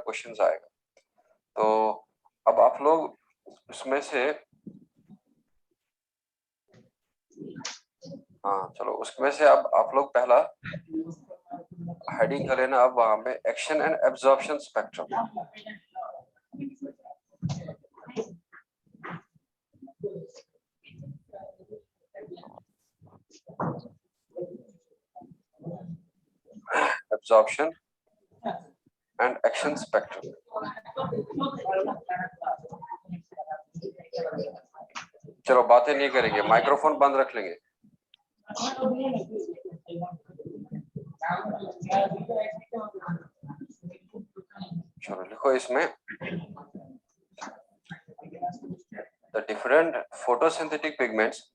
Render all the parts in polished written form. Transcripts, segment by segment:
Question आएगा। तो अब आप लोग उसमें से हाँ चलो उसमें से अब आप लोग पहला हेडिंग कर लेना। अब वहां पे action and absorption spectrum. Absorption and action spectrum. चलो बातें नहीं करेंगे, माइक्रोफोन बंद रख लेंगे। चलो लिखो इसमें the different photosynthetic pigments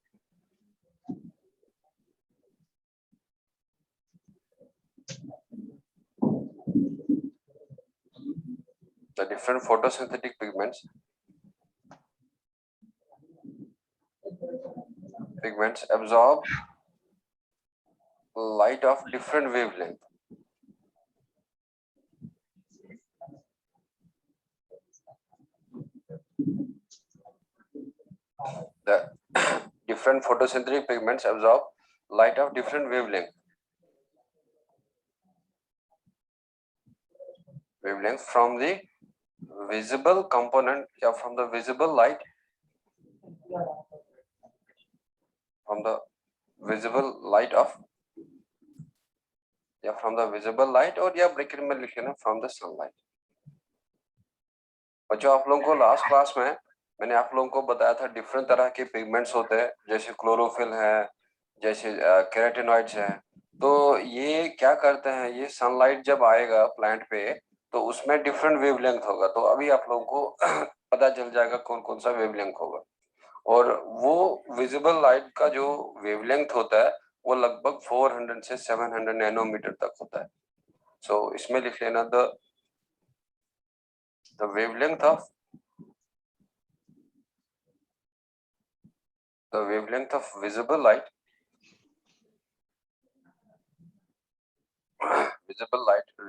pigments absorb light of different wavelength. The different photosynthetic pigments absorb light of different wavelength. From the visible component or from the visible light, from the visible light of या from the visible light और या bracket में लिख लेना from the sunlight। बच्चों आप लोगों को लास्ट क्लास में मैंने आप लोगों को बताया था डिफरेंट तरह के पिगमेंट्स होते हैं, जैसे क्लोरोफिल है, जैसे कैरोटीनॉइड्स है। तो ये क्या करते हैं, ये सनलाइट जब आएगा प्लांट पे तो उसमें डिफरेंट वेवलेंथ होगा। तो अभी आप लोगों को पता चल जाएगा कौन कौन सा वेवलेंथ होगा। और वो विजिबल लाइट का जो वेवलेंथ होता है वो लगभग 400 से 700 नैनोमीटर तक होता है। सो इसमें लिख लेना the wavelength of visible light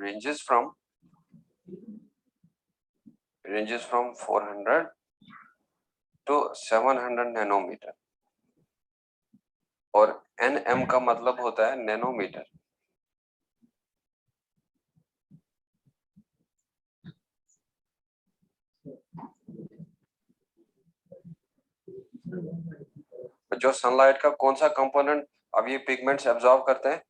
ranges from 400 to 700 nanometre. और nm का मतलब होता है नैनोमीटर। जो सनलाइट का कौन सा कंपोनेंट अब ये पिगमेंट्स एब्जॉर्ब करते हैं?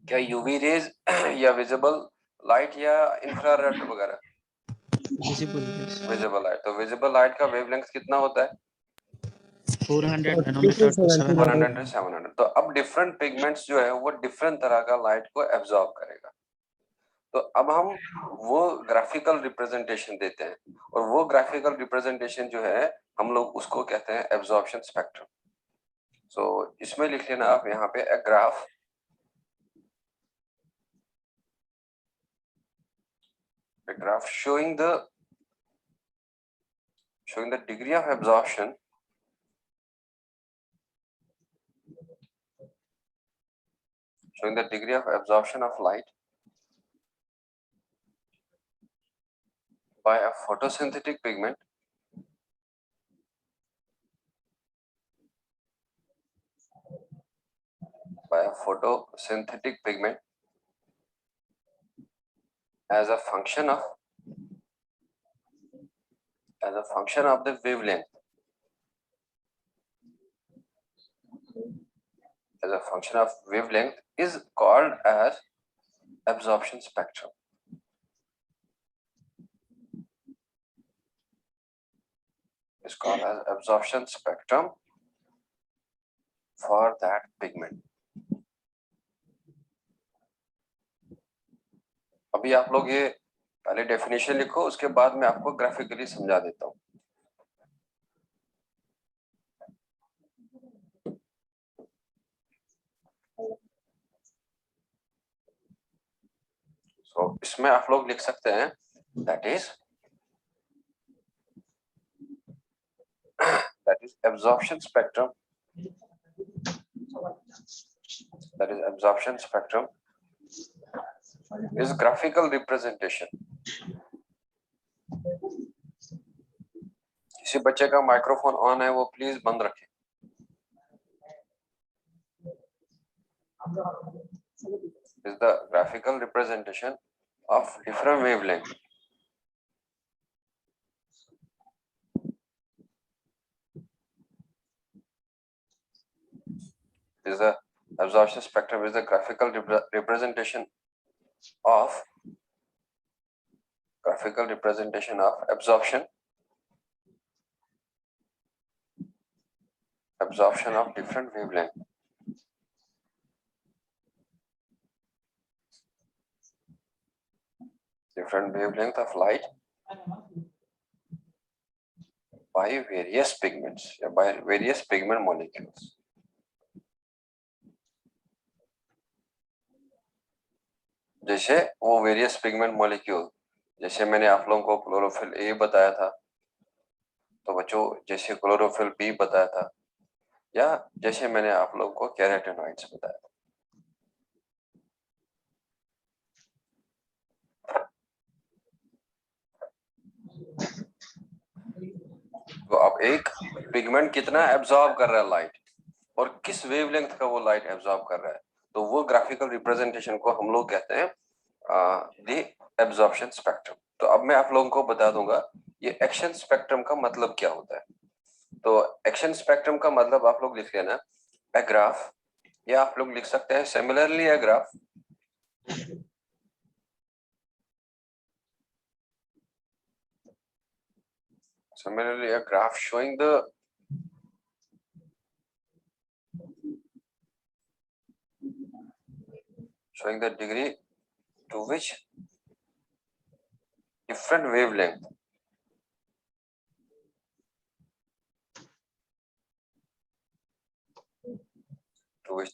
क्या यूवी रेज या विजिबल लाइट या इंफ्रारेड वगैरह? Visible light. तो विजिबल लाइट का वेवलेंथ कितना होता है? 400 नैनोमीटर to 700। तो अब डिफरेंट पिगमेंट्स जो है वो डिफरेंट तरह का लाइट को एब्जॉर्ब करेगा। तो अब हम वो ग्राफिकल रिप्रेजेंटेशन देते हैं और वो ग्राफिकल रिप्रेजेंटेशन जो है हम लोग उसको कहते हैं एब्जॉर्प्शन स्पेक्ट्रम। सो इसमें लिख लेना आप यहाँ पे a graph showing the degree of absorption of light by a photosynthetic pigment as a function of the wavelength, is called as absorption spectrum. Is called as absorption spectrum for that pigment. अभी आप लोग ये पहले definition लिखो, उसके बाद मैं आपको ग्राफिकली समझा देता हूँ। So, इसमें आप लोग लिख सकते हैं that is absorption spectrum is graphical representation. किसी बच्चे का माइक्रोफोन ऑन है वो प्लीज बंद रखें. Is the graphical representation of different wavelength. Is the absorption spectrum is the graphical representation of absorption of different wavelength. Different wavelength of light by various pigments, by various pigment molecules. जैसे वो various pigment molecule, जैसे मैंने आप लोगों को chlorophyll A बताया था, तो बच्चों जैसे क्लोरोफिल बी बताया था, या जैसे मैंने आप लोगों को कैरोटेनॉइड्स बताया था. तो अब एक पिगमेंट कितना एब्जॉर्ब कर रहा है लाइट और किस वेवलेंथ का वो लाइट एब्जॉर्ब कर रहा है, तो वो ग्राफिकल रिप्रेजेंटेशन को हम लोग कहते हैं द एब्जॉर्प्शन स्पेक्ट्रम. तो अब मैं आप लोगों को बता दूंगा ये एक्शन स्पेक्ट्रम का मतलब क्या होता है. तो एक्शन स्पेक्ट्रम का मतलब आप लोग लिख लेना ए ग्राफ, या आप लोग लिख सकते हैं similarly a graph. Similarly, a graph showing the degree to which different wavelength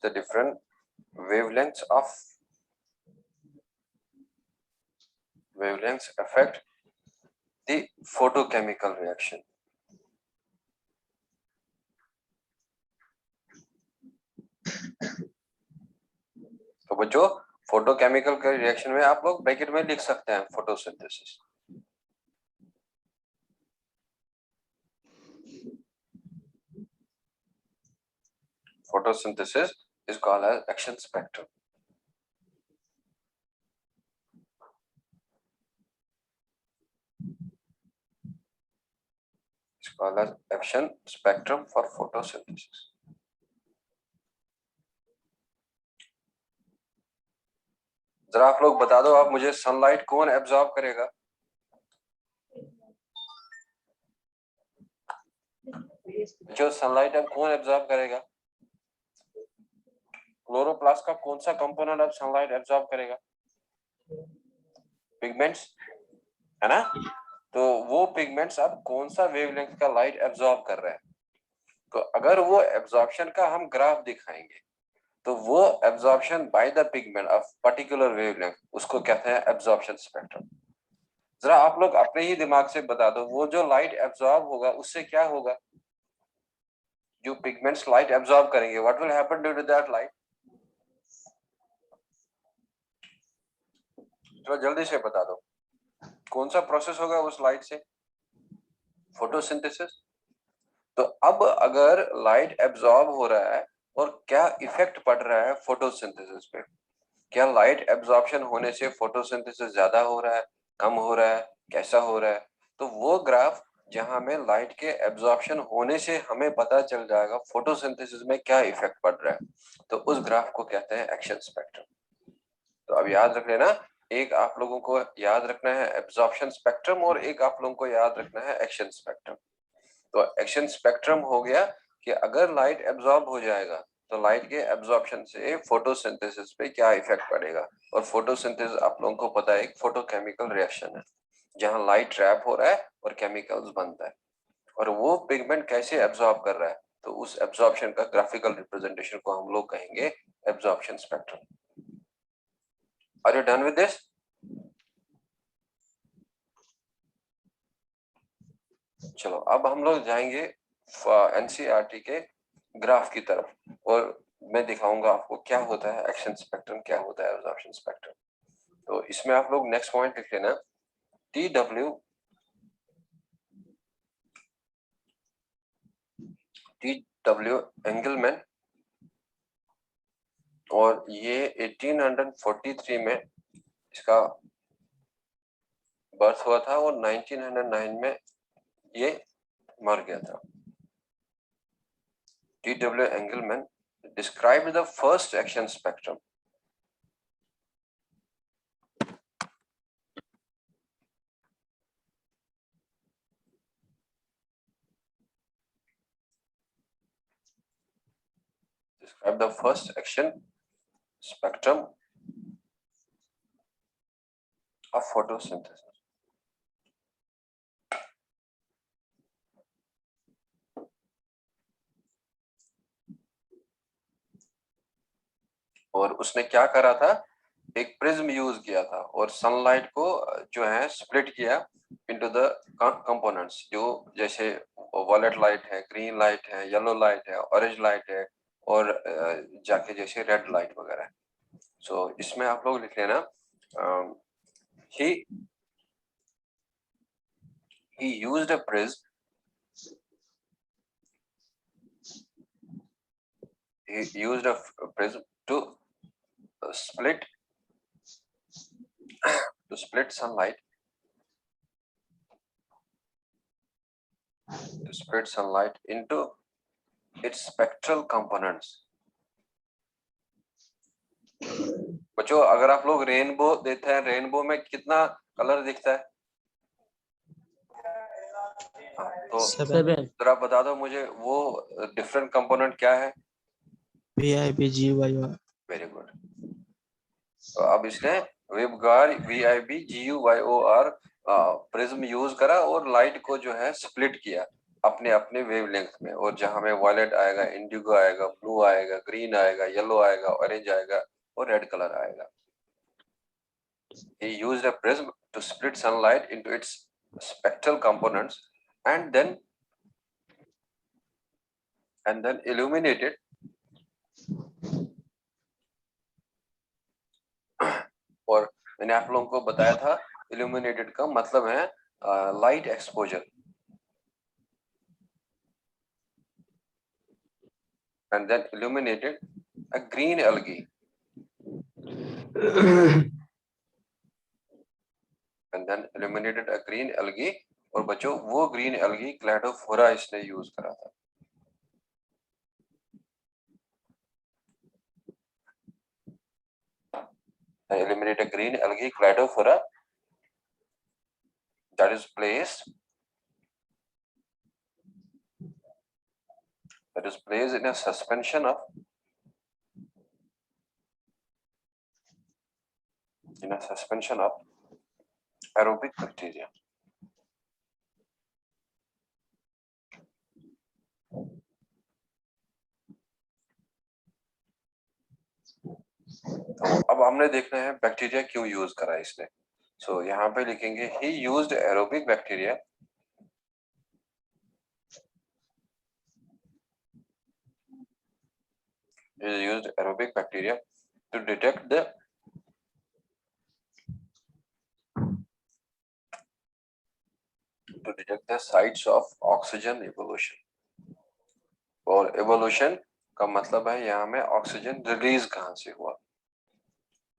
the different wavelengths affect the photochemical reaction. तो बच्चों फोटोकेमिकल के रिएक्शन में आप लोग ब्रैकेट में लिख सकते हैं photosynthesis. Photosynthesis is called as action spectrum. It's called as action spectrum for photosynthesis. जरा आप लोग बता दो, आप मुझे सनलाइट कौन एब्जॉर्ब करेगा? जो सनलाइट अब कौन एब्जॉर्ब करेगा? क्लोरोप्लास्ट का कौन सा कंपोनेंट अब सनलाइट एब्जॉर्ब करेगा? पिगमेंट्स, है ना? तो वो पिगमेंट्स अब कौन सा वेवलेंथ का लाइट एब्जॉर्ब कर रहे हैं? तो अगर वो एब्जॉर्प्शन का हम ग्राफ दिखाएंगे तो वो absorption by the pigment of particular wavelength, उसको कहते हैं एब्जॉर्प्शन स्पेक्ट्रम. जरा आप लोग अपने ही दिमाग से बता दो, वो जो लाइट एब्जॉर्ब होगा उससे क्या होगा? जो पिगमेंट्स लाइट एब्जॉर्ब करेंगे, what will happen due to that light? चलो जल्दी से बता दो, कौन सा प्रोसेस होगा उस लाइट से? फोटोसिंथेसिस. तो अब अगर लाइट एब्जॉर्ब हो रहा है और क्या इफेक्ट पड़ रहा है फोटोसिंथेसिस पे, क्या लाइट एब्जॉर्प्शन होने से फोटोसिंथेसिस ज्यादा हो रहा है, कम हो रहा है, कैसा हो रहा है? तो वो ग्राफ जहां में लाइट के एब्जॉर्प्शन होने से हमें पता चल जाएगा फोटोसिंथेसिस में क्या इफेक्ट पड़ रहा है, तो उस ग्राफ को कहते हैं एक्शन स्पेक्ट्रम. तो अब याद रख लेना, एक आप लोगों को याद रखना है एब्जॉर्प्शन स्पेक्ट्रम और एक आप लोगों को याद रखना है एक्शन स्पेक्ट्रम. तो एक्शन स्पेक्ट्रम हो गया कि अगर लाइट एब्जॉर्ब हो जाएगा तो लाइट के एब्जॉर्प्शन से फोटोसिंथेसिस पे क्या इफेक्ट पड़ेगा. और फोटोसिंथेसिस आप लोगों को पता है एक फोटोकेमिकल रिएक्शन है जहां लाइट ट्रैप हो रहा है और केमिकल्स बनता है, और वो पिगमेंट कैसे एब्जॉर्ब कर रहा है, तो उस एब्जॉर्प्शन का ग्राफिकल रिप्रेजेंटेशन को हम लोग कहेंगे absorption spectrum. Are you done with this? चलो अब हम लोग जाएंगे एनसीईआरटी के ग्राफ की तरफ और मैं दिखाऊंगा आपको क्या होता है एक्शन स्पेक्ट्रम, क्या होता है एब्जॉर्प्शन स्पेक्ट्रम. तो इसमें आप लोग नेक्स्ट पॉइंट लिख लेना, TW एंगलमैन, और ये 1843 में इसका बर्थ हुआ था और 1909 में ये मर गया था। TW Engelmann described the first action spectrum. Describe the first action spectrum of photosynthesis. और उसने क्या करा था, एक प्रिज्म यूज किया था और सनलाइट को जो है स्प्लिट किया इनटू द कंपोनेंट्स, जो जैसे वॉयलेट लाइट है, ग्रीन लाइट है, येलो लाइट है, ऑरेंज लाइट है, और जाके जैसे रेड लाइट वगैरह है। सो इसमें आप लोग लिख लेना, he used a prism, to split sunlight into its spectral components. बच्चों अगर आप लोग रेनबो देखते हैं, रेनबो में कितना कलर दिखता है? तो 7 जरा बता दो मुझे वो डिफरेंट कंपोनेंट क्या है? VIB GUYO। Very good. तो अब इसने वेबगार VIB GUYOR प्रिज्म यूज करा और लाइट को जो है स्प्लिट किया अपने अपने वेवलेंथ में, और जहां में वायलेट आएगा, इंडिगो आएगा, ब्लू आएगा, ग्रीन आएगा, येलो आएगा, ऑरेंज आएगा और रेड कलर आएगा। He used a prism to split sunlight into its spectral components and then illuminated और मैंने आप लोगों को बताया था illuminated का मतलब है light exposure, and then illuminated a green algae और बच्चों वो ग्रीन एल्गी क्लैडोफोरा इसने यूज करा था। Illuminate a green algae cladophora that is placed in a suspension of aerobic bacteria. तो अब हमने देखना है बैक्टीरिया क्यों यूज करा इसने। सो यहाँ पे लिखेंगे he used aerobic bacteria to detect the sites of oxygen evolution। और evolution का मतलब है यहाँ में ऑक्सीजन रिलीज कहाँ से हुआ।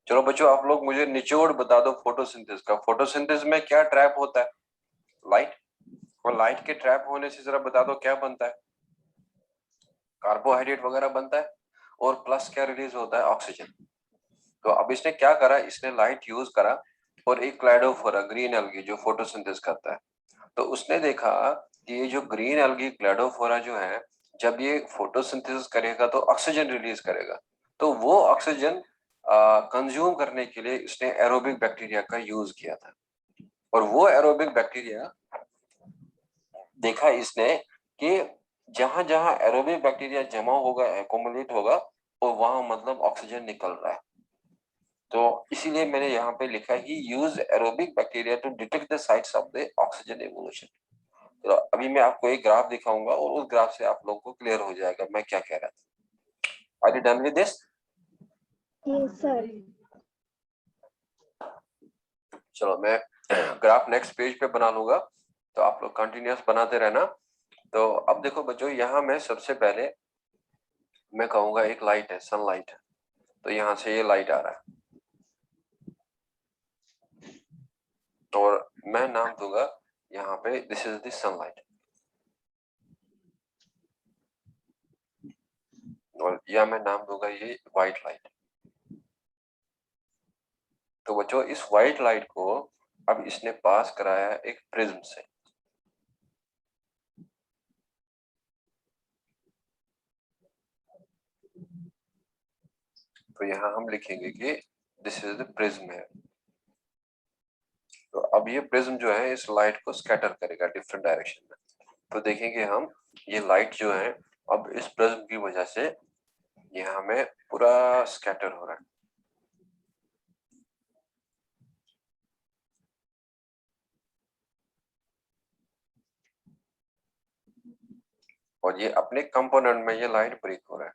चलो बच्चों आप लोग मुझे निचोड़ बता दो फोटोसिंथेसिस का। फोटोसिंथेसिस में क्या ट्रैप होता है? लाइट। और लाइट के ट्रैप होने से जरा बता दो क्या बनता है? कार्बोहाइड्रेट वगैरह बनता है, और प्लस क्या रिलीज होता है? ऑक्सीजन। तो अब इसने क्या करा, इसने लाइट यूज करा और एक क्लैडोफोरा ग्रीन एल्गी जो फोटोसिंथेसिस करता है, तो उसने देखा कि ये जो ग्रीन एल्गी क्लैडोफोरा जो है, जब ये फोटोसिंथेसिस करेगा तो ऑक्सीजन रिलीज करेगा, तो वो ऑक्सीजन कंज्यूम करने के लिए इसने एरोबिक बैक्टीरिया का यूज किया था। और वो एरोबिक बैक्टीरिया देखा इसने कि जहां जहां एरोबिक बैक्टीरिया जमा होगा, एकोमुलेट होगा, और वहां मतलब ऑक्सीजन निकल रहा है। तो इसीलिए मैंने यहाँ पे लिखा he use aerobic bacteria to detect the sites of the oxygen evolution. तो अभी मैं आपको एक ग्राफ दिखाऊंगा और उस ग्राफ से आप लोगों को क्लियर हो जाएगा मैं क्या कह रहा था। Are you done with this? Yes, sir. चलो मैं ग्राफ नेक्स्ट पेज पे बना लूंगा, तो आप लोग कंटिन्यूअस बनाते रहना। तो अब देखो बच्चों, यहाँ मैं सबसे पहले मैं कहूंगा एक लाइट है, सनलाइट है, तो यहाँ से ये लाइट आ रहा है और मैं नाम दूंगा यहाँ पे दिस इज द सनलाइट, और या मैं नाम दूंगा ये व्हाइट लाइट। तो बच्चों इस व्हाइट लाइट को अब इसने पास कराया है एक प्रिज्म से, तो यहाँ हम लिखेंगे कि दिस इज द प्रिज्म है। तो अब ये प्रिज्म जो है इस लाइट को स्कैटर करेगा डिफरेंट डायरेक्शन में। तो देखेंगे हम ये लाइट जो है अब इस प्रिज्म की वजह से यहाँ में पूरा स्कैटर हो रहा है। और ये अपने कंपोनेंट में ये लाइट ब्रेक हो रहा है,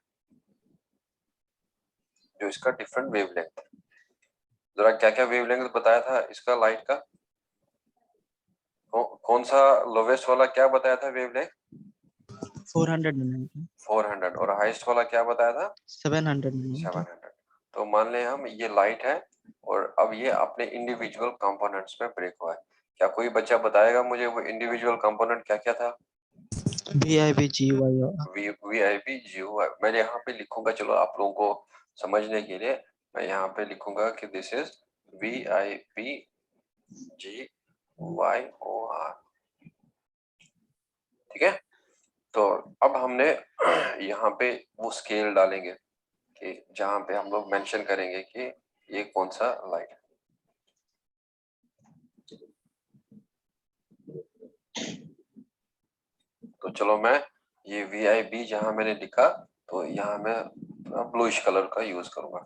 जो इसका डिफरेंट वेवलेंथ है। जरा क्या क्या वेवलेंथ बताया था इसका लाइट का? कौन सा लोवेस्ट वाला क्या बताया था वेवलेंथ? 400 nanometer, 400। और हाईएस्ट वाला क्या बताया था? 700 nanometer. 700। तो मान लें हम ये लाइट है और अब ये अपने इंडिविजुअल कंपोनेंट्स में ब्रेक हुआ है। क्या कोई बच्चा बताएगा मुझे वो इंडिविजुअल कंपोनेंट क्या क्या था? VIB GUI. वीआईपी जियो मैं यहाँ पे लिखूंगा, चलो आप लोगों को समझने के लिए मैं यहाँ पे लिखूंगा कि दिस इज वीआईपी GYOR। ठीक है, तो अब हमने यहाँ पे वो स्केल डालेंगे कि जहाँ पे हम लोग मेंशन करेंगे कि ये कौन सा लाइट है। तो चलो मैं ये VIB जहाँ मैंने लिखा तो यहाँ मैं ब्लूइश कलर का यूज करूंगा,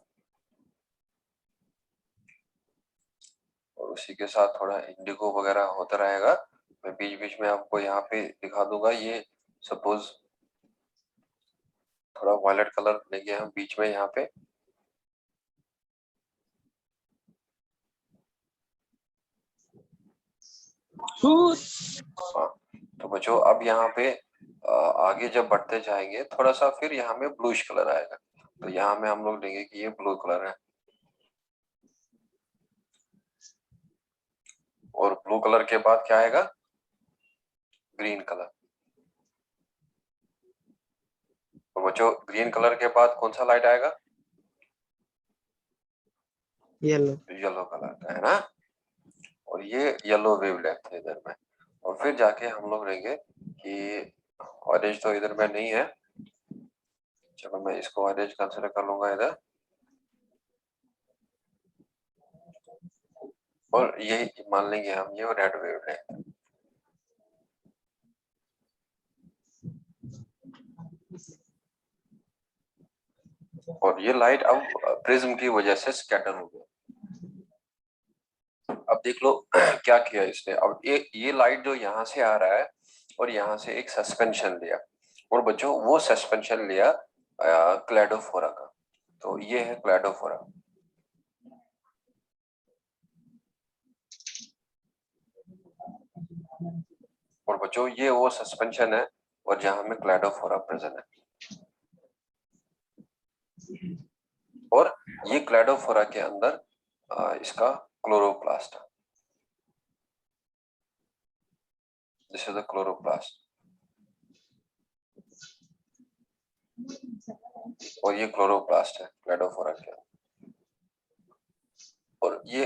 और उसी के साथ थोड़ा इंडिगो वगैरह होता रहेगा। मैं बीच बीच में आपको यहाँ पे दिखा दूंगा। ये सपोज थोड़ा वायलेट कलर लेंगे हम बीच में यहाँ पे। हाँ, तो बच्चों अब यहाँ पे आगे जब बढ़ते जाएंगे थोड़ा सा फिर यहाँ में ब्लूइश कलर आएगा, तो यहाँ में हम लोग लेंगे कि ये ब्लू कलर है, और ब्लू कलर के बाद क्या आएगा? Green colour. तो बच्चों ग्रीन कलर के बाद कौन सा लाइट आएगा? Yellow. येलो कलर का है ना, और ये येलो वेवलेंथ है इधर में। और फिर जाके हम लोग लेंगे कि ऑरेंज तो इधर में नहीं है, चलो मैं इसको ऑरेंज कंसिडर कर लूंगा इधर, और यही मान लेंगे हम ये रेड वेवलेंथ। और ये लाइट अब प्रिज्म की वजह से स्कैटर हो गया। अब देख लो क्या किया इसने। अब ये लाइट जो यहाँ से आ रहा है और यहाँ से एक सस्पेंशन लिया, और बच्चों वो सस्पेंशन लिया क्लैडोफोरा का, तो ये है क्लैडोफोरा। और बच्चों ये वो सस्पेंशन है और जहां में क्लैडोफोरा प्रेजेंट है, और ये क्लैडोफोरा के अंदर इसका क्लोरोप्लास्ट है। दिस इज द क्लोरोप्लास्ट, और ये क्लोरोप्लास्ट है क्लैडोफोरा के अंदर। और ये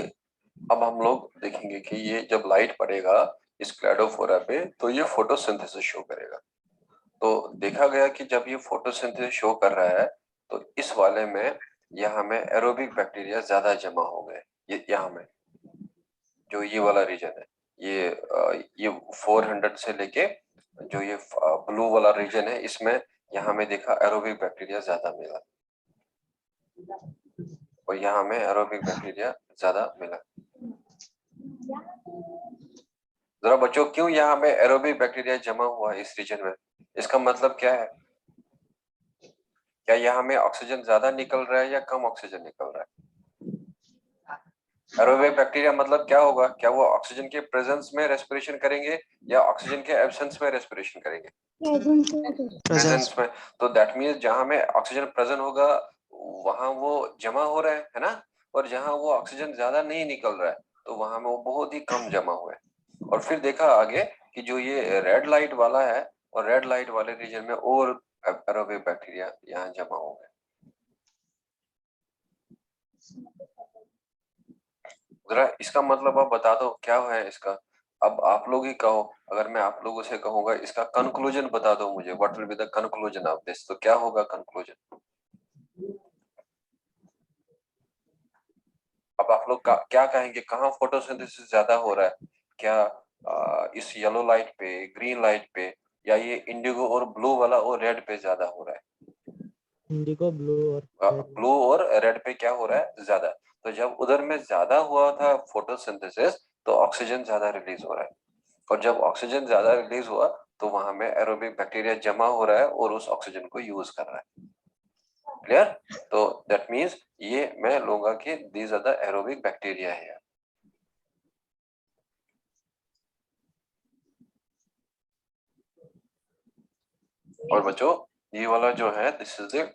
अब हम लोग देखेंगे कि ये जब लाइट पड़ेगा इस क्लैडोफोरा पे तो ये फोटोसिंथेसिस शो करेगा। तो देखा गया कि जब ये फोटोसिंथेसिस शो कर रहा है तो इस वाले में यहाँ में एरोबिक बैक्टीरिया ज्यादा जमा हो गए। ये यहाँ में जो ये वाला रीजन है, ये 400 से लेके जो ये ब्लू वाला रीजन है इसमें यहाँ में देखा एरोबिक बैक्टीरिया ज्यादा मिला, और यहाँ में एरोबिक बैक्टीरिया ज्यादा मिला। जरा बच्चों क्यों यहाँ में एरोबिक बैक्टीरिया जमा हुआ है इस रीजन में? इसका मतलब क्या है? क्या यहाँ में ऑक्सीजन ज्यादा निकल रहा है या कम ऑक्सीजन निकल रहा है? एरोबिक बैक्टीरिया मतलब क्या होगा? क्या वो ऑक्सीजन के प्रेजेंस में रेस्पिरेशन करेंगे या ऑक्सीजन के एब्सेंस में रेस्पिरेशन करेंगे? प्रेजेंस में। तो दैट मीन्स जहां में ऑक्सीजन प्रेजेंट होगा वहां वो जमा हो रहा है ना, और जहां वो ऑक्सीजन ज्यादा नहीं निकल रहा है तो वहां में वो बहुत ही कम जमा हुआ है। और फिर देखा आगे कि जो ये रेड लाइट वाला है और रेड लाइट वाले रीजन में और एरोबिक बैक्टीरिया यहाँ जमा हो गए। जरा इसका मतलब आप बता दो क्या है इसका। अब आप लोग ही कहो, अगर मैं आप लोगों से कहूंगा इसका कंक्लूजन बता दो मुझे, what will be the conclusion of this, तो क्या होगा कंक्लूजन? अब आप लोग क्या कहेंगे, कहाँ फोटोसिंथेसिस ज्यादा हो रहा है? क्या इस येलो लाइट पे, ग्रीन लाइट पे, या ये इंडिगो और ब्लू वाला और रेड पे ज्यादा हो रहा है? इंडिगो, ब्लू और ब्लू और रेड पे क्या हो रहा है ज्यादा? तो जब उधर में ज्यादा हुआ था फोटोसिंथेसिस तो ऑक्सीजन ज्यादा रिलीज हो रहा है, और जब ऑक्सीजन ज्यादा रिलीज हुआ तो वहां में एरोबिक बैक्टीरिया जमा हो रहा है और उस ऑक्सीजन को यूज कर रहा है। क्लियर? तो दैट मीन्स ये मैं लूंगा कि these are the aerobic bacteria है। और बच्चों ये वाला जो है दिस इज द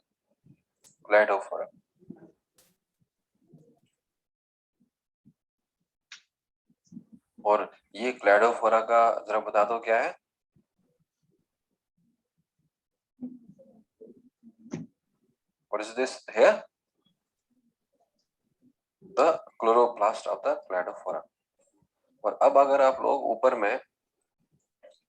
क्लैडोफोरा। और ये क्लैडोफोरा का जरा बता दो क्या है? What is this here? The chloroplast of the Cladophora. और अब अगर आप लोग ऊपर में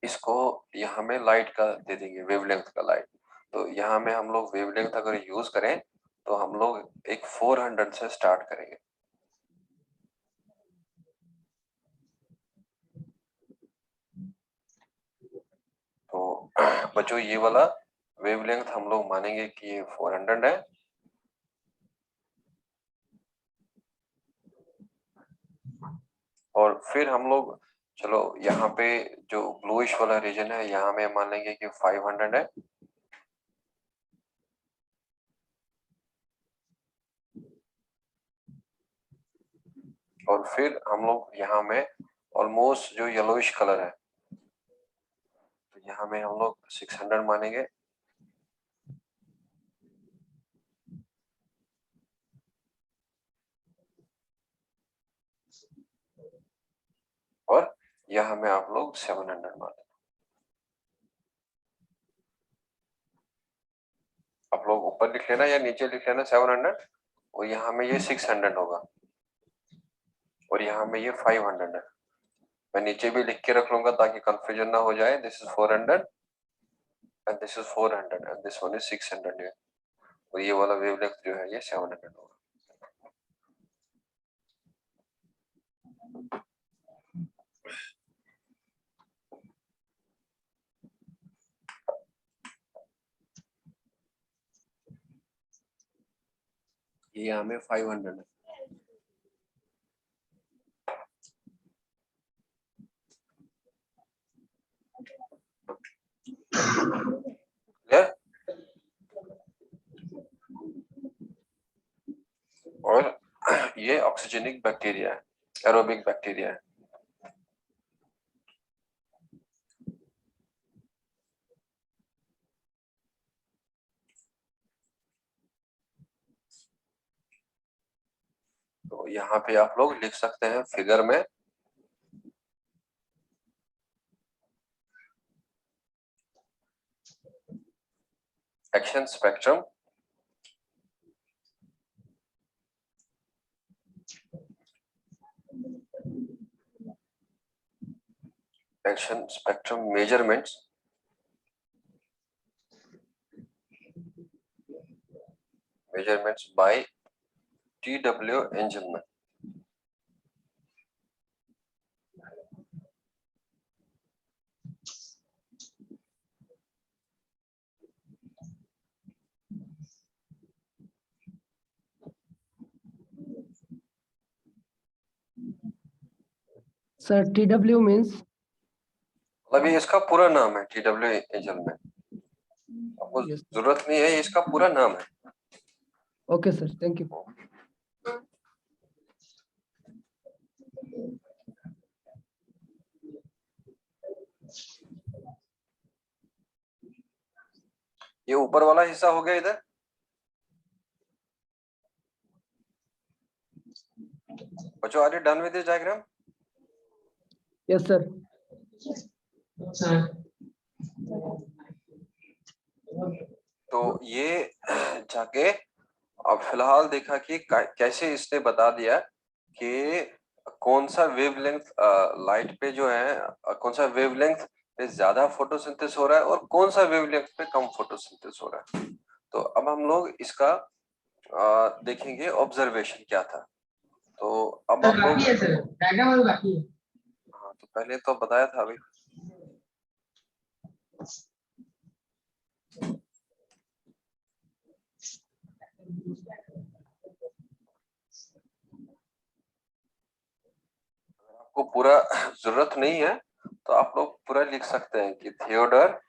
इसको यहाँ में लाइट का दे देंगे, वेवलेंथ का लाइट, तो यहाँ में हम लोग वेवलेंथ अगर यूज करें तो हम लोग एक 400 से स्टार्ट करेंगे। तो बच्चों ये वाला वेवलेंथ हम लोग मानेंगे कि ये 400 है। और फिर हम लोग चलो यहाँ पे जो ब्लूइश वाला रीजन है यहाँ में मान लेंगे कि 500 है। और फिर हम लोग यहाँ में ऑलमोस्ट जो येलोइश कलर है तो यहाँ में हम लोग 600 मानेंगे। और यहाँ में आप लोग 700 माने। आप लोग ऊपर लिख लेना या नीचे लिख लेना 700, और यहाँ में ये 600 होगा और यहाँ में ये 500 है। मैं नीचे भी लिख के रख लूंगा ताकि कंफ्यूजन ना हो जाए। This is 400 and this is 400 and this one is 600 है। और ये वाला वेवलेंथ जो है ये 700 होगा। ये यहाँ में 500 है। क्लियर? और ये ऑक्सीजनिक बैक्टीरिया है, एरोबिक बैक्टीरिया है। तो यहाँ पे आप लोग लिख सकते हैं फिगर में action spectrum, action spectrum measurements, measurements by TW Engelmann. Sir TW means? मतलब ये इसका पूरा नाम है TW एंजलमैन, आपको यस जरूरत नहीं है, ये इसका पूरा नाम है। Okay sir, thank you. ये ऊपर वाला हिस्सा हो गया इधर। बच्चों are you done with this diagram? Yes sir. तो ये जाके अब फिलहाल देखा कि कैसे इसने बता दिया कि कौन सा वेवलेंथ लाइट पे जो है, कौन सा वेवलेंथ पे ज्यादा फोटोसिंथेसिस हो रहा है और कौन सा वेवलेंथ पे कम फोटोसिंथेसिस हो रहा है। तो अब हम लोग इसका देखेंगे ऑब्जर्वेशन क्या था। तो अब आप लोग, हाँ तो पहले तो बताया था अभी। आपको पूरा जरूरत नहीं है तो आप लोग पूरा लिख सकते हैं कि थियोडर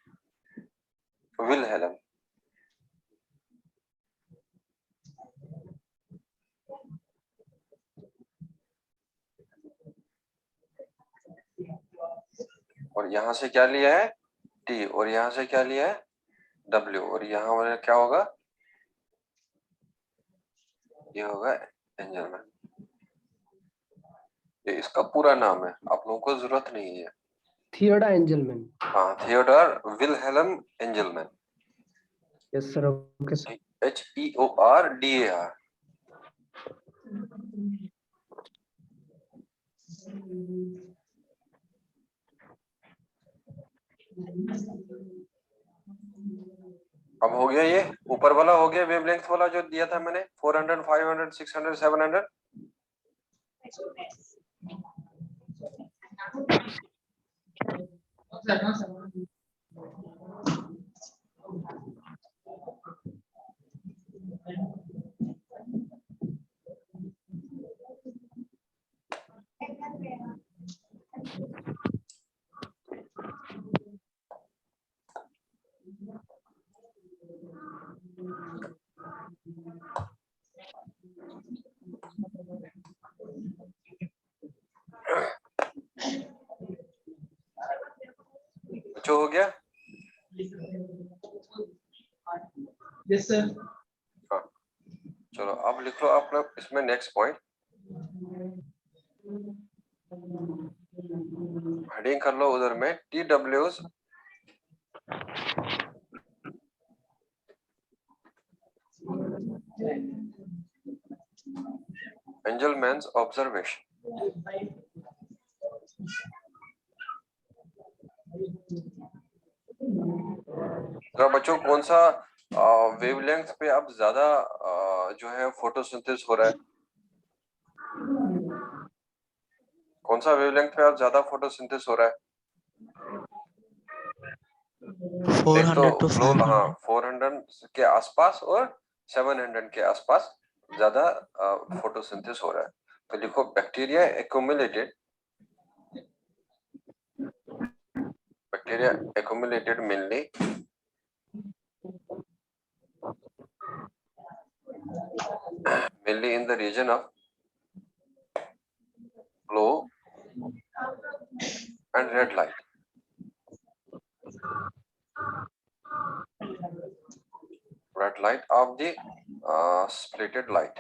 विलहेल्म और यहाँ से क्या लिया है टी, और यहाँ से क्या लिया है डब्ल्यू, और यहाँ वाला क्या होगा, ये होगा एंजलमैन। ये इसका पूरा नाम है, आप लोगों को जरूरत नहीं है। Theodor Engelmann. हाँ, Theodor Wilhelm Engelmann. Yes sir. Okay sir. HEORDAR। अब हो गया, ये ऊपर वाला हो गया वेवलेंथ वाला जो दिया था मैंने 400, 500, 600, 700। जो हो गया। Yes sir. हाँ चलो अब लिख लो आप लोग इसमें नेक्स्ट पॉइंट, हेडिंग कर लो उधर में TW's एंजलमैन्स ऑब्जर्वेशन। तो बच्चों कौन सा वेवलेंथ पे अब ज्यादा जो है फोटोसिंथेसिस हो रहा है, कौन सा वेवलेंथ पे अब ज्यादा फोटोसिंथेसिस हो रहा है? एक तो 400 to 500। हाँ 400 के आसपास और 700 के आसपास ज्यादा फोटोसिंथेसिस हो रहा है। तो लिखो bacteria accumulated mainly in the region of blue and red light. Red light of the splitted light.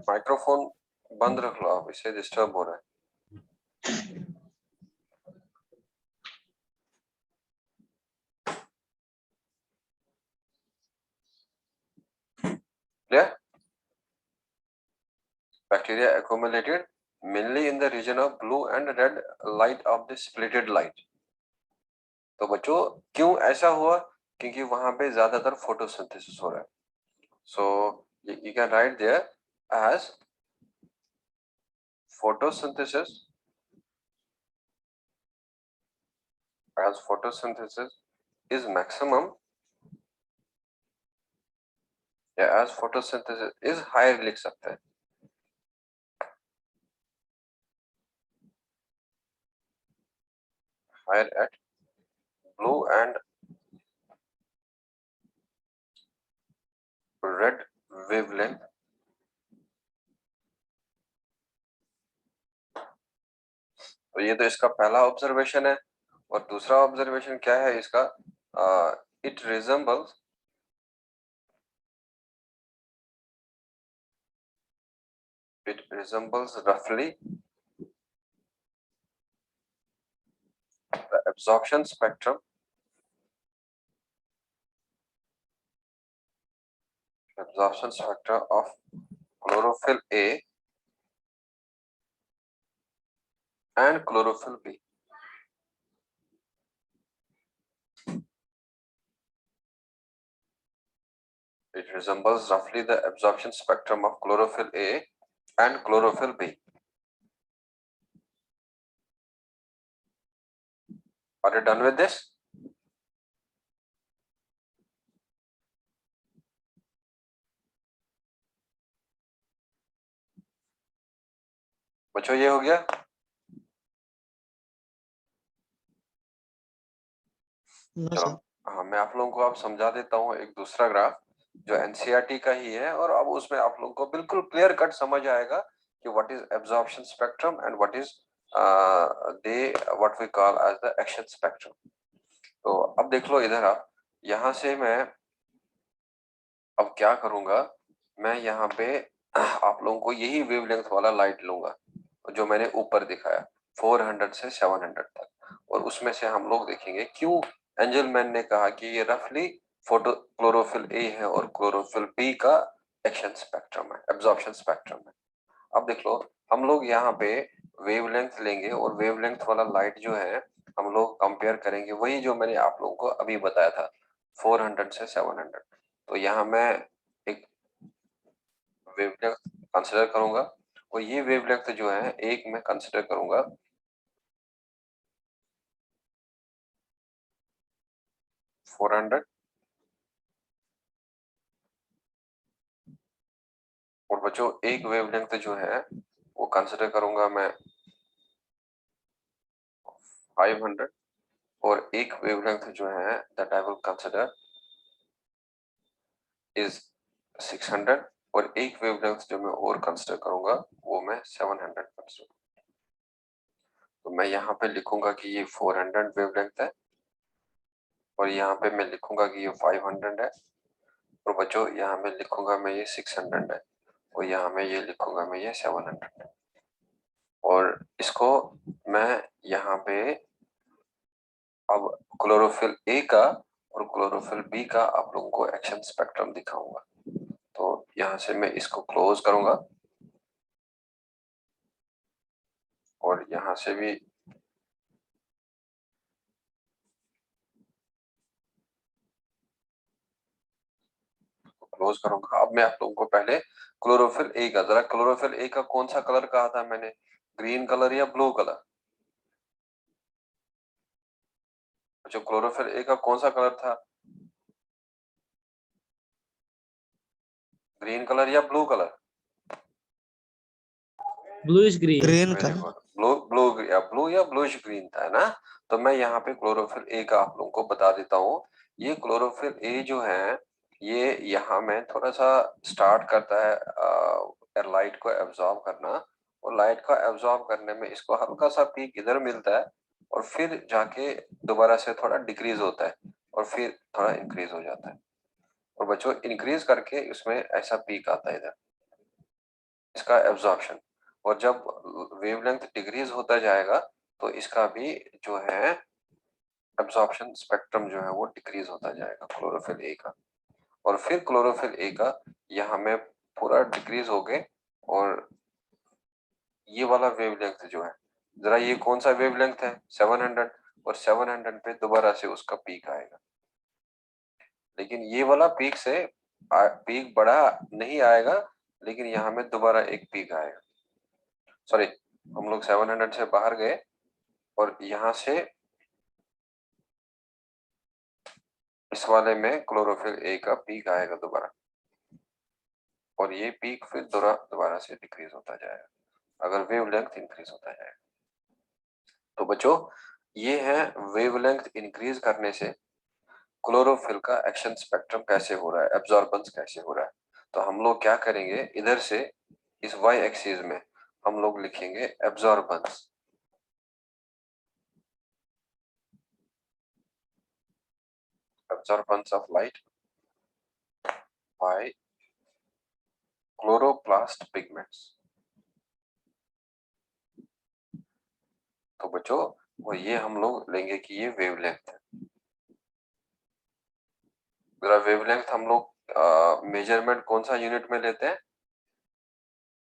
Microphone बंद रख लो आप, इससे डिस्टर्ब हो रहा है। Clear? Bacteria accumulated mainly in the region of blue and red light of the splitted light. तो बच्चों क्यों ऐसा हुआ? क्योंकि वहां पे ज्यादातर फोटोसिंथेसिस हो रहा है। So you can write there as photosynthesis is maximum, या as photosynthesis is higher लिख सकते हैं। Higher at blue and red wavelength तो ये तो इसका पहला ऑब्जर्वेशन है। और दूसरा ऑब्जर्वेशन क्या है इसका? It resembles roughly the absorption spectrum of chlorophyll A and chlorophyll B. It resembles roughly the absorption spectrum of chlorophyll A and chlorophyll B. Are you done with this? बच्चों ये हो गया? चलो हाँ, मैं आप लोगों को अब समझा देता हूँ एक दूसरा ग्राफ जो एनसीईआरटी का ही है, और अब उसमें आप लोगों को बिल्कुल क्लियर कट समझ आएगा कि what is absorption spectrum and what is what we call as the action spectrum. तो अब देख लो इधर, आप यहाँ से मैं अब क्या करूंगा, मैं यहाँ पे आप लोगों को यही वेवलेंथ वाला लाइट लूंगा जो मैंने ऊपर दिखाया 400 से 700 तक, और उसमें से हम लोग देखेंगे क्यों एंजलमैन ने कहा कि ये रफली फोटो क्लोरोफिल ए है और क्लोरोफिल बी का एक्शन स्पेक्ट्रम है, एब्जॉर्प्शन स्पेक्ट्रम है। अब देख लो, हम लोग यहाँ पे वेवलेंथ लेंगे और वेवलेंथ वाला लाइट जो है हम लोग कंपेयर करेंगे वही जो मैंने आप लोगों को अभी बताया था 400 से 700। तो यहाँ मैं एक वेवलेंथ कंसिडर करूंगा, और ये वेवलेंथ जो है एक मैं कंसिडर करूंगा 400, और बच्चों एक वेवलेंथ जो है वो कंसिडर करूंगा मैं 500, और एक वेवलेंथ जो है that I will consider is 600, और एक वेवलेंथ जो मैं और कंसिडर करूंगा वो मैं 700 कंसिडर। तो मैं यहाँ पे लिखूंगा कि ये 400 वेवलेंथ है, और यहाँ पे मैं लिखूंगा कि ये 500 है, और बच्चों यहाँ में लिखूंगा मैं ये 600 है, और यहाँ में ये लिखूंगा मैं ये 700 है। और इसको मैं यहाँ पे अब क्लोरोफिल ए का और क्लोरोफिल बी का आप लोगों को एक्शन स्पेक्ट्रम दिखाऊंगा। तो यहाँ से मैं इसको क्लोज करूंगा, और यहाँ से भी क्लोज करूंगा। अब मैं आप लोगों को पहले क्लोरोफिल ए का, जरा क्लोरोफिल ए का कौन सा कलर कहा था मैंने, ग्रीन कलर या ब्लू कलर? जो क्लोरोफिल ए का कौन सा कलर था, ग्रीन कलर या blue colour? Bluish green. Green very colour. Good, blue या ब्लूइश ग्रीन था, है ना? तो मैं यहाँ पे क्लोरोफिल ए का आप लोगों को बता देता हूँ। ये क्लोरोफिल ए जो है ये यहाँ में थोड़ा सा स्टार्ट करता है लाइट को एब्जॉर्ब करना, और लाइट को एब्जॉर्ब करने में इसको हल्का सा पीक इधर मिलता है, और फिर जाके दोबारा से थोड़ा डिक्रीज होता है, और फिर थोड़ा इंक्रीज हो जाता है, और बच्चों इंक्रीज करके इसमें ऐसा पीक आता है इधर, इसका एब्जॉर्प्शन। और जब वेवलेंथ डिक्रीज होता जाएगा तो इसका भी जो है एब्जॉर्प्शन स्पेक्ट्रम जो है वो डिक्रीज होता जाएगा क्लोरोफिल ए का, और फिर क्लोरोफिल ए का यहाँ में पूरा डिक्रीज हो गए, और ये वाला वेवलेंथ जो है, जरा ये कौन सा वेवलेंथ है 700, और 700 पे दोबारा से उसका पीक आएगा, लेकिन ये वाला पीक से पीक बड़ा नहीं आएगा, लेकिन यहाँ में दोबारा एक पीक आएगा। सॉरी, हम लोग 700 से बाहर गए, और यहाँ से इस वाले में क्लोरोफिल ए का पीक आएगा दोबारा, और ये पीक फिर दोबारा से डिक्रीज होता जाएगा अगर वेवलेंथ इंक्रीज होता जाएगा। तो बच्चों ये है वेवलेंथ इंक्रीज करने से क्लोरोफिल का एक्शन स्पेक्ट्रम कैसे हो रहा है, एब्जॉर्बेंस कैसे हो रहा है। तो हम लोग क्या करेंगे, इधर से इस वाई एक्सिस में हम लोग लिखेंगे absorbance, absorbance of light by chloroplast pigments। तो बच्चों वो ये हम लोग लेंगे कि ये वेवलेंथ है। जरा वेवलेंथ हम लोग मेजरमेंट कौन सा यूनिट में लेते हैं?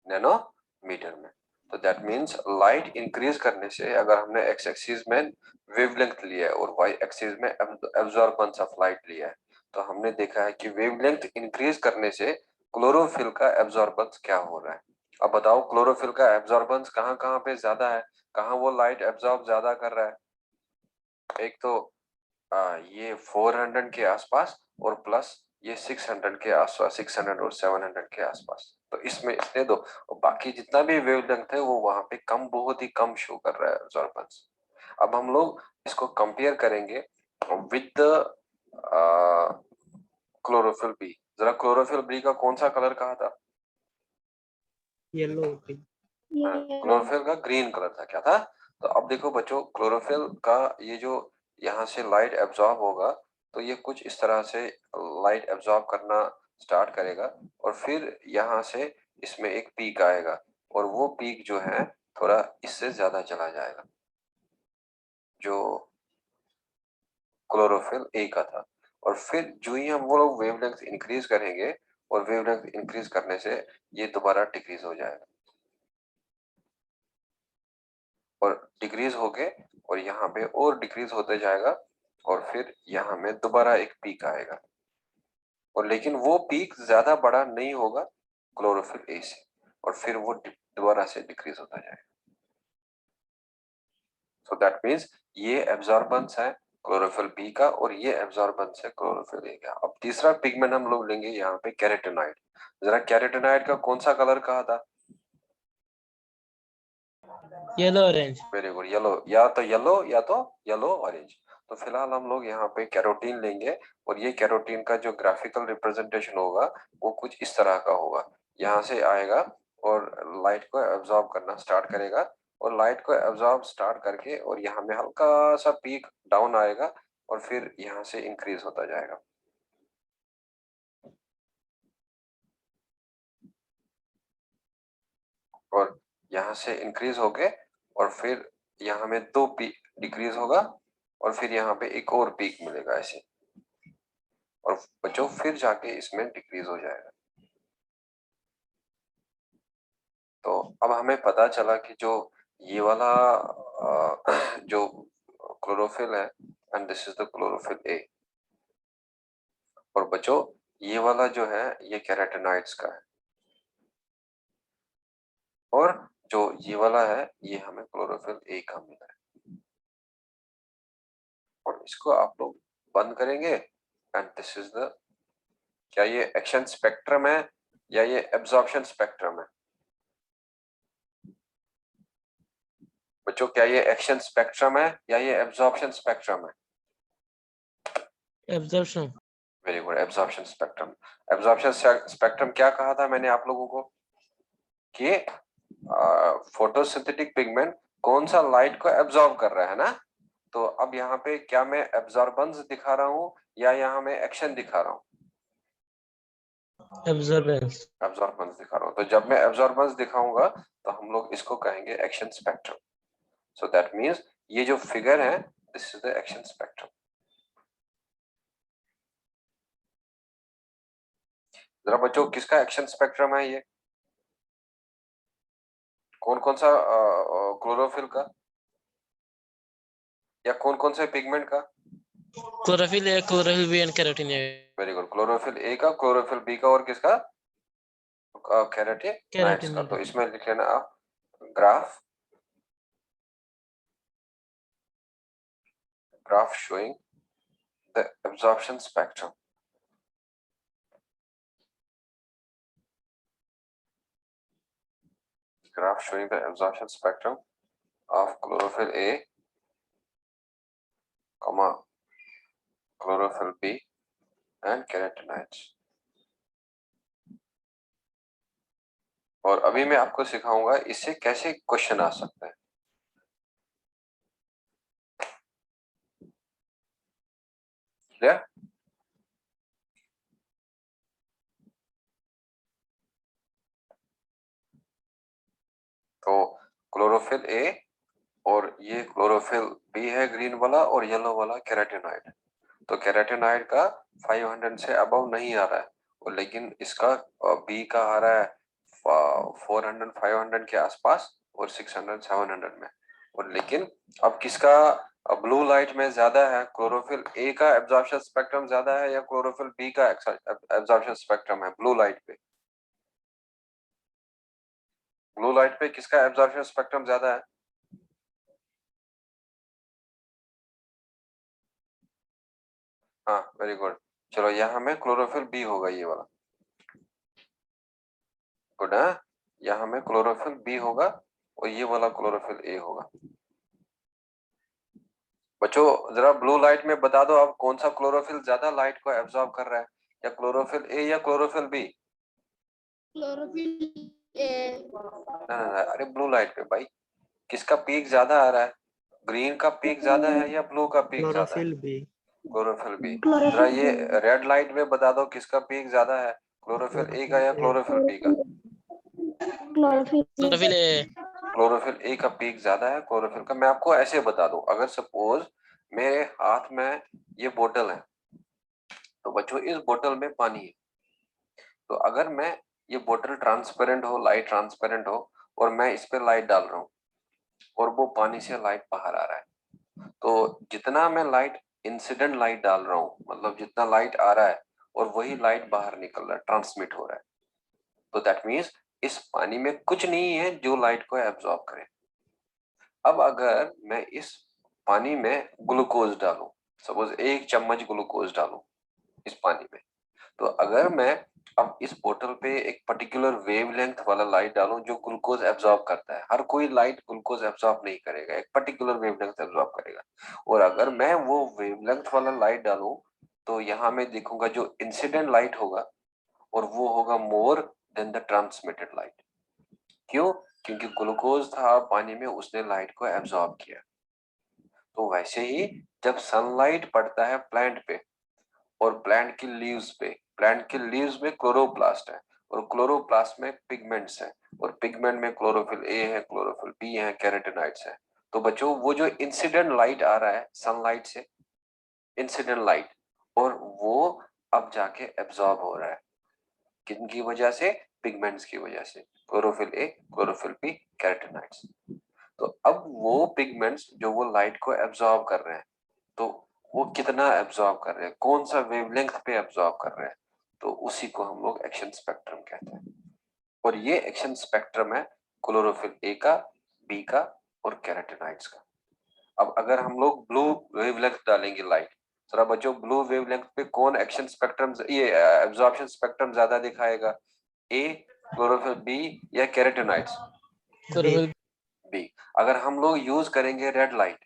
नैनोमीटर में। तो दैट मीन्स लाइट इंक्रीज करने से अगर हमने एक्स एक्सिस में वेवलेंथ लिया है और वाई एक्सिस में एब्जॉर्बेंस ऑफ लाइट लिया है, तो हमने देखा है कि वेवलेंथ इंक्रीज करने से क्लोरोफिल का एब्जॉर्बेंस क्या हो रहा है। अब बताओ क्लोरोफिल का एब्जॉर्बेंस कहाँ कहाँ पे ज्यादा है, कहाँ वो लाइट एब्जॉर्ब ज्यादा कर रहा है? एक तो ये 400 के आसपास और प्लस ये 600 के आसपास, 600 और 700 के आसपास। तो इसमें इसने दो, और बाकी जितना भी वेवलेंथ है वो वहां पे कम, बहुत ही कम शो कर रहा है एब्जॉर्बेंस। अब हम लोग इसको कंपेयर करेंगे विद क्लोरोफिल बी। जरा क्लोरोफिल बी का कौन सा कलर कहा था? येलो। क्लोरोफिल का ग्रीन कलर था, क्या था? तो अब देखो बच्चों, क्लोरोफिल का ये जो यहाँ से लाइट एब्जॉर्ब होगा, तो ये कुछ इस तरह से लाइट एब्जॉर्ब करना स्टार्ट करेगा और फिर यहाँ से इसमें एक पीक आएगा और वो पीक जो है थोड़ा इससे ज्यादा चला जाएगा जो क्लोरोफिल ए का था। और फिर जो ही हम वो लोग वेवलेंथ इंक्रीज करेंगे और वेवलेंथ इंक्रीज करने से ये दोबारा डिक्रीज हो जाएगा और डिक्रीज होके और यहाँ पे और डिक्रीज होते जाएगा और फिर यहाँ में दोबारा एक पीक आएगा, और लेकिन वो पीक ज्यादा बड़ा नहीं होगा क्लोरोफिल ए से, और फिर वो दोबारा से डिक्रीज होता जाएगा। सो दैट मीन्स ये एब्जॉर्बेंस है क्लोरोफिल बी का और ये एब्जॉर्बेंस है क्लोरोफिल ए का। अब तीसरा पिगमेंट हम लोग लेंगे यहाँ पे कैरोटीनॉइड। जरा कैरोटीनॉइड का कौन सा कलर कहा था? Yellow orange. Very good, yellow, या तो येलो या तो येलो ऑरेंज। तो फिलहाल हम लोग यहाँ पे कैरोटीन लेंगे और ये कैरोटीन का जो ग्राफिकल रिप्रेजेंटेशन होगा वो कुछ इस तरह का होगा। यहाँ से आएगा और लाइट को एब्जॉर्ब करना स्टार्ट करेगा और लाइट को एब्जॉर्ब स्टार्ट करके और यहाँ में हल्का सा पीक डाउन आएगा और फिर यहाँ से इंक्रीज होता जाएगा। और यहाँ से इंक्रीज होके और फिर यहाँ में दो पीक डिक्रीज होगा और फिर यहाँ पे एक और पीक मिलेगा ऐसे, और बच्चों फिर जाके इसमें डिक्रीज हो जाएगा। तो अब हमें पता चला कि जो ये वाला जो क्लोरोफिल है, and this is the chlorophyll A, और बच्चों ये वाला जो है ये कैरोटीनॉइड्स का है, और जो ये वाला है ये हमें क्लोरोफिल ए का मिला है। और इसको आप लोग बंद करेंगे एंड दिस इज द, क्या ये एक्शन स्पेक्ट्रम है या ये एब्जॉर्प्शन स्पेक्ट्रम है? बच्चों क्या ये एक्शन स्पेक्ट्रम है या ये एब्जॉर्प्शन स्पेक्ट्रम है? Absorption. Very good, absorption spectrum. Absorption spectrum क्या कहा था मैंने आप लोगों को कि फोटोसिंथेटिक पिगमेंट कौन सा लाइट को एब्जॉर्ब कर रहा है ना। तो अब यहाँ पे क्या मैं एब्जॉर्बेंस दिखा रहा हूँ या यहाँ मैं एक्शन दिखा रहा हूँ? एब्जॉर्बेंस। एब्जॉर्बेंस दिखा रहा हूँ। तो जब मैं एब्जॉर्बेंस दिखाऊंगा तो हम लोग इसको कहेंगे action spectrum. So that means ये जो फिगर है this is the action spectrum. जरा बच्चों किसका एक्शन स्पेक्ट्रम है ये? कौन कौन सा क्लोरोफिल का या कौन कौन से पिगमेंट का? Chlorophyll A, chlorophyll B and carotene A. Very good, chlorophyll A का, क्लोरोफिल बी का, और किसका? कैरोटीनॉइड्स का। तो इसमें लिख लेना आप graph showing the absorption spectrum. Graph showing the absorption spectrum of chlorophyll A, comma chlorophyll B and carotenoids. और अभी मैं आपको सिखाऊंगा इससे कैसे क्वेश्चन आ सकते हैं। क्लियर? क्लोरोफिल ए और ये क्लोरोफिल बी है ग्रीन वाला और येलो वाला कैरोटीनॉइड। तो कैरोटीनॉइड का 500 से अबव नहीं आ रहा है और लेकिन इसका बी का आ रहा है 400 500 के आसपास और 600 700 में। और लेकिन अब किसका ब्लू लाइट में ज्यादा है? क्लोरोफिल ए का एब्जॉर्प्शन स्पेक्ट्रम ज्यादा है या क्लोरोफिल बी का एब्जॉर्प्शन स्पेक्ट्रम है ब्लू लाइट पे? ब्लू लाइट पे किसका एब्जॉर्प्शन स्पेक्ट्रम ज्यादा है? हाँ, वेरी गुड। चलो यहाँ में क्लोरोफिल बी होगा ये वाला। गुड है। यहाँ में क्लोरोफिल बी होगा और ये वाला क्लोरोफिल ए होगा। बच्चों जरा ब्लू लाइट में बता दो अब कौन सा क्लोरोफिल ज्यादा लाइट को एब्जॉर्ब कर रहा है, या क्लोरोफिल ए या क्लोरोफिल बी? क्लोरोफिल ए। ना, अरे ब्लू लाइट पे भाई किसका पीक ज्यादा आ रहा है? ग्रीन का पीक ज्यादा है या ब्लू का पीक ज्यादा है? Chlorophyll B. Chlorophyll B. जरा ये रेड लाइट में बता दो किसका पीक ज्यादा है, क्लोरोफिल ए का या क्लोरोफिल बी का? Chlorophyll A. क्लोरोफिल ए का पीक ज्यादा है क्लोरोफिल का। मैं आपको ऐसे बता दूं, अगर सपोज मेरे हाथ में ये बोतल है तो बच्चों इस बोतल में पानी है, तो अगर मैं ये बोतल ट्रांसपेरेंट हो, लाइट ट्रांसपेरेंट हो और मैं इस पे लाइट डाल रहा हूँ और वो पानी से लाइट बाहर आ रहा है, तो जितना मैं लाइट इंसिडेंट लाइट डाल रहा हूँ मतलब जितना लाइट आ रहा है और वही लाइट बाहर निकल रहा है, ट्रांसमिट हो रहा है, तो दैट मीन्स इस पानी में कुछ नहीं है जो लाइट को एब्जॉर्ब करे। अब अगर मैं इस पानी में ग्लूकोज डालूं, सपोज 1 चम्मच ग्लूकोज डालूं इस पानी में, तो अगर मैं अब इस बोतल पे एक पर्टिकुलर वेवलेंथ वाला लाइट डालूं जो ग्लूकोज एब्जॉर्ब करता है, हर कोई लाइट ग्लूकोज एब्जॉर्ब नहीं करेगा, एक पर्टिकुलर वेवलेंथ एब्जॉर्ब करेगा, और अगर मैं वो वेवलेंथ वाला लाइट डालूं तो यहाँ में देखूंगा जो इंसिडेंट लाइट होगा और वो होगा more than the transmitted light. क्यों? क्योंकि ग्लूकोज था पानी में, उसने लाइट को एब्जॉर्ब किया। तो वैसे ही जब सनलाइट पड़ता है प्लांट पे और प्लांट की लीव्स पे, प्लांट की लीव्स में क्लोरोप्लास्ट है और क्लोरोप्लास्ट में पिगमेंट्स हैं और पिगमेंट में क्लोरोफिल ए है, क्लोरोफिल बी है, कैरोटीनॉइड्स है। तो बच्चों वो जो इंसिडेंट लाइट आ रहा है सनलाइट से, इंसिडेंट लाइट, और वो अब जाके एब्जॉर्ब हो रहा है किनकी वजह से? पिगमेंट्स की वजह से, chlorophyll A, chlorophyll B, carotenoids. तो अब वो पिगमेंट्स जो वो लाइट को एब्जॉर्ब कर रहे हैं, तो वो कितना एब्जॉर्ब कर रहे हैं, कौन सा वेवलेंथ पे एब्जॉर्ब कर रहे हैं, तो उसी को हम लोग एक्शन स्पेक्ट्रम कहते हैं। और ये एक्शन स्पेक्ट्रम है क्लोरोफिल ए का, बी का और कैरोटीनॉइड्स का। अब अगर हम लोग ब्लू वेवलेंथ डालेंगे लाइट, जरा बच्चों ब्लू वेवलेंथ पे कौन एक्शन स्पेक्ट्रम ये एब्जॉर्प्शन स्पेक्ट्रम ज्यादा दिखाएगा, ए, क्लोरोफिल बी या कैरोटीनॉइड्स? Chlorophyll B. अगर हम लोग यूज करेंगे रेड लाइट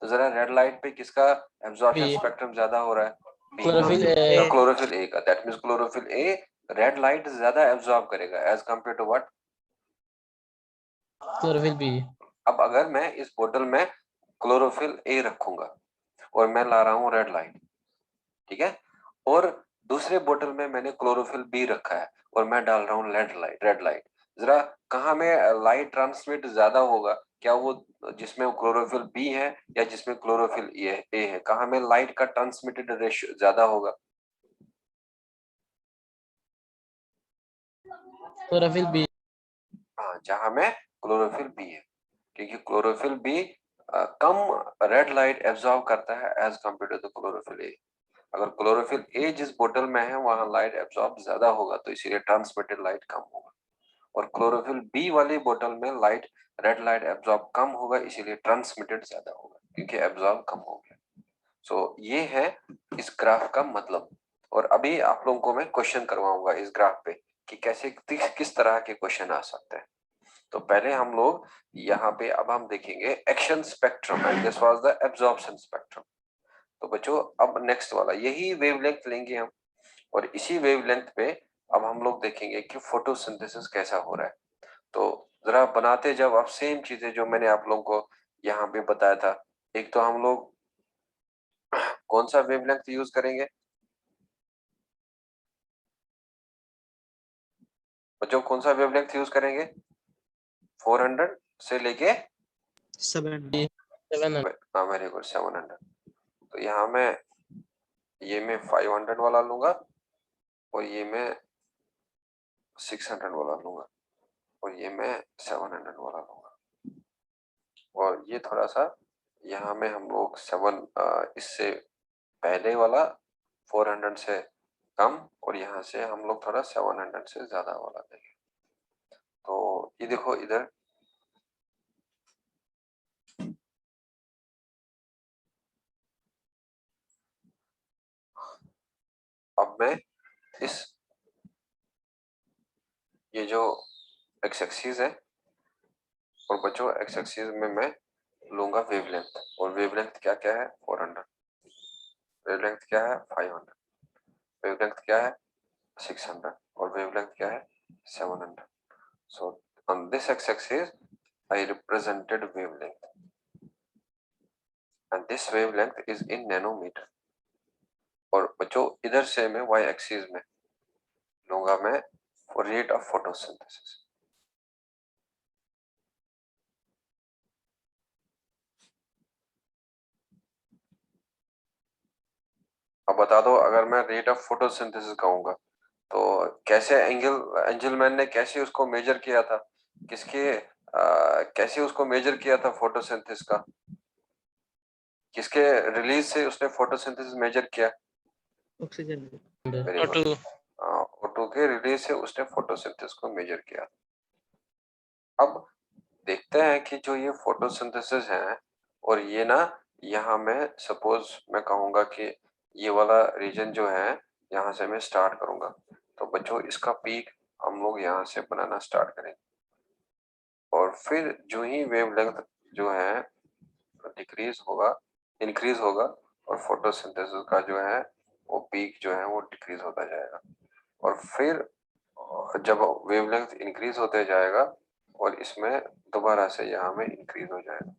तो जरा रेड लाइट पे किसका एब्जॉर्प्शन बी। स्पेक्ट्रम ज्यादा हो रहा है? बी का, क्लोरोफिल ए। क्लोरोफिल ए का। That means chlorophyll A red light ज्यादा एब्जॉर्ब करेगा as compare to what? Chlorophyll B. अब अगर मैं इस बोतल में क्लोरोफिल ए रखूंगा और मैं ला रहा हूँ रेड लाइट, ठीक है, और दूसरे बोतल में मैंने क्लोरोफिल बी रखा है और मैं डाल रहा हूँ रेड लाइट, जरा कहाँ में लाइट ट्रांसमिट ज्यादा होगा? क्या वो जिसमें क्लोरोफिल बी है या जिसमें क्लोरोफिल ए है, कहाँ में लाइट का ट्रांसमिटेड रेशियो ज्यादा होगा? Chlorophyll B. हाँ, जहां में क्लोरोफिल बी है, क्योंकि क्लोरोफिल बी कम रेड लाइट एब्जॉर्ब करता है as compare to chlorophyll A. अगर क्लोरोफिल ए जिस बोतल में है वहां लाइट एब्जॉर्ब ज्यादा होगा तो इसीलिए ट्रांसमिटेड लाइट कम होगा, और क्लोरोफिल बी वाली बोतल में लाइट रेड लाइट एब्जॉर्ब कम होगा इसीलिए ट्रांसमिटेड ज्यादा होगा क्योंकि एब्जॉर्ब कम हो गया। सो ये है इस ग्राफ का मतलब। और अभी आप लोगों को मैं क्वेश्चन करवाऊंगा इस ग्राफ पे कि कैसे किस तरह के क्वेश्चन आ सकते हैं। तो पहले हम लोग यहाँ पे अब हम देखेंगे action spectrum and this was the absorption spectrum. तो बच्चों अब नेक्स्ट वाला यही वेवलेंथ लेंगे हम, और इसी वेवलेंथ पे अब हम लोग देखेंगे कि फोटोसिंथेसिस कैसा हो रहा है। तो जरा बनाते जब आप सेम चीजें जो मैंने आप लोगों को यहाँ पे बताया था, एक तो हम लोग कौन सा वेवलेंथ यूज करेंगे बच्चों, कौन सा वेवलेंथ यूज करेंगे? 400 से लेके 700 हाँ वेरी गुड 700। तो यहाँ मैं ये मैं 500 वाला लूंगा और ये मैं 600 वाला लूंगा और ये मैं 700 वाला लूंगा और ये थोड़ा सा यहाँ में हम लोग इससे पहले वाला 400 से कम और यहाँ से हम लोग थोड़ा 700 से ज्यादा वाला देंगे। तो ये देखो इधर अब मैं इस ये जो एक्स एक्सिस है और बच्चों एक्स एक्सिस में मैं लूंगा वेवलेंथ और वेवलेंथ क्या क्या है 400, वेवलेंथ क्या है 500, वेवलेंथ क्या है 600 और वेवलेंथ क्या है 700। So on this x-axis I represented wavelength and this wavelength is in nanometer। और बच्चों इधर से मैं y एक्सिस में लूंगा मैं रेट ऑफ फोटोसिंथेसिस। अब बता दो अगर मैं रेट ऑफ फोटोसिंथेसिस कहूंगा तो कैसे एंजलमैन ने कैसे उसको मेजर किया था, कैसे उसको मेजर किया था फोटोसिंथेसिस का, किसके रिलीज से उसने फोटोसिंथेसिस मेजर किया? ऑक्सीजन वेरी गुड, O2 के रिलीज से उसने फोटोसिंथेसिस को मेजर किया। अब देखते हैं कि जो ये फोटोसिंथेसिस है और ये ना यहाँ मैं सपोज मैं कहूंगा कि ये वाला रीजन जो है यहाँ से मैं स्टार्ट करूंगा तो बच्चों इसका पीक हम लोग यहाँ से बनाना स्टार्ट करेंगे और फिर जो ही वेवलेंथ जो है डिक्रीज होगा इंक्रीज होगा और फोटोसिंथेसिस का जो है वो पीक जो है वो डिक्रीज होता जाएगा और फिर जब वेवलेंथ इंक्रीज होते जाएगा और इसमें दोबारा से यहाँ में इंक्रीज हो जाएगा।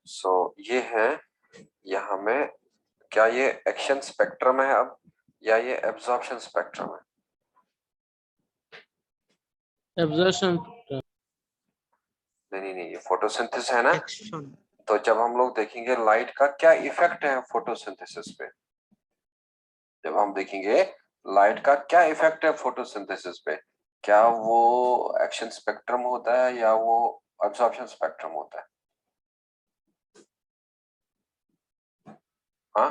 सो ये है यहाँ में क्या ये एक्शन स्पेक्ट्रम है अब या ये एब्जॉर्प्शन स्पेक्ट्रम है? एब्जॉर्प्शन नहीं ये फोटोसिंथेसिस है ना। एक्शन तो जब हम लोग देखेंगे लाइट का क्या इफेक्ट है फोटोसिंथेसिस पे, जब हम देखेंगे लाइट का क्या इफेक्ट है फोटोसिंथेसिस पे, क्या वो एक्शन स्पेक्ट्रम होता है या वो एब्जॉर्प्शन स्पेक्ट्रम होता है? हाँ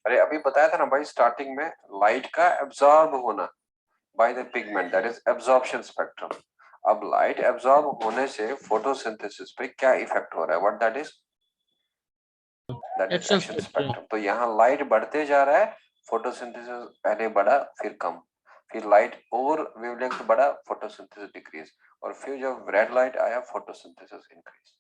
अरे अभी बताया था ना भाई स्टार्टिंग में लाइट का एब्जॉर्ब होना by the pigment that is absorption spectrum. अब लाइट एब्जॉर्ब होने से फोटोसिंथेसिस पे क्या इफेक्ट हो रहा है, what that is action action spectrum spectrum. तो यहाँ लाइट बढ़ते जा रहा है, फोटोसिंथेसिस पहले बढ़ा फिर कम, फिर लाइट और वेवलेंथ बढ़ा फोटोसिंथेसिस डिक्रीज और फिर जब रेड लाइट आया फोटोसिंथेसिस इंक्रीज।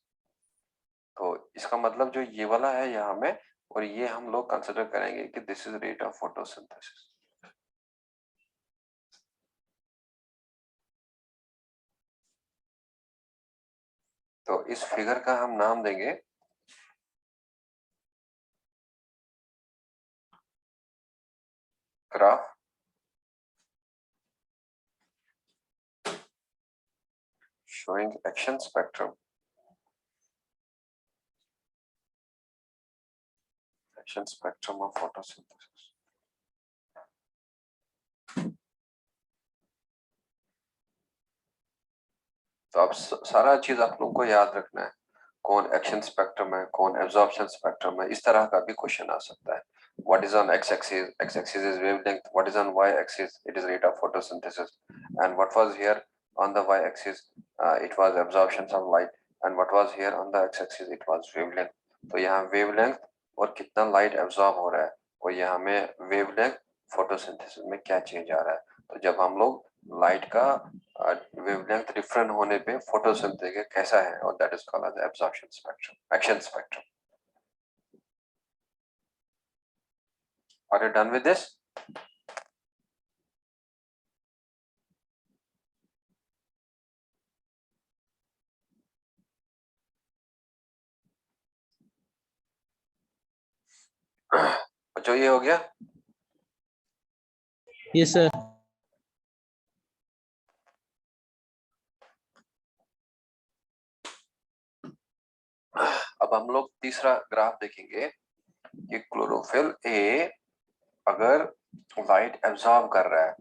तो इसका मतलब जो ये वाला है यहाँ में और ये हम लोग कंसिडर करेंगे कि this is rate of photosynthesis. तो इस फिगर का हम नाम देंगे graph showing action spectrum of photosynthesis। तो अब सारा चीज आप लोगों को याद रखना है, कौन एक्शन स्पेक्ट्रम है कौन एब्जॉर्प्शन स्पेक्ट्रम है, इस तरह का भी क्वेश्चन आ सकता है। What is on x-axis? X-axis is wavelength. What is on y-axis? It is rate of photosynthesis. And what was here on the y-axis? It was absorption of light. And what was here on the x-axis? It was wavelength. तो यहाँ wavelength और कितना light absorb हो रहा है और यहाँ में wavelength फोटोसिंथेसिस में क्या चेंज आ रहा है। तो जब हम लोग लाइट का वेवलेंथ डिफरेंट होने पे फोटोसिंथेसिस कैसा है और that is called as absorption spectrum, action spectrum. Are you done with this? बच्चों ये हो गया। Yes, sir. अब हम लोग तीसरा ग्राफ देखेंगे कि क्लोरोफिल ए अगर लाइट एब्जॉर्ब कर रहा है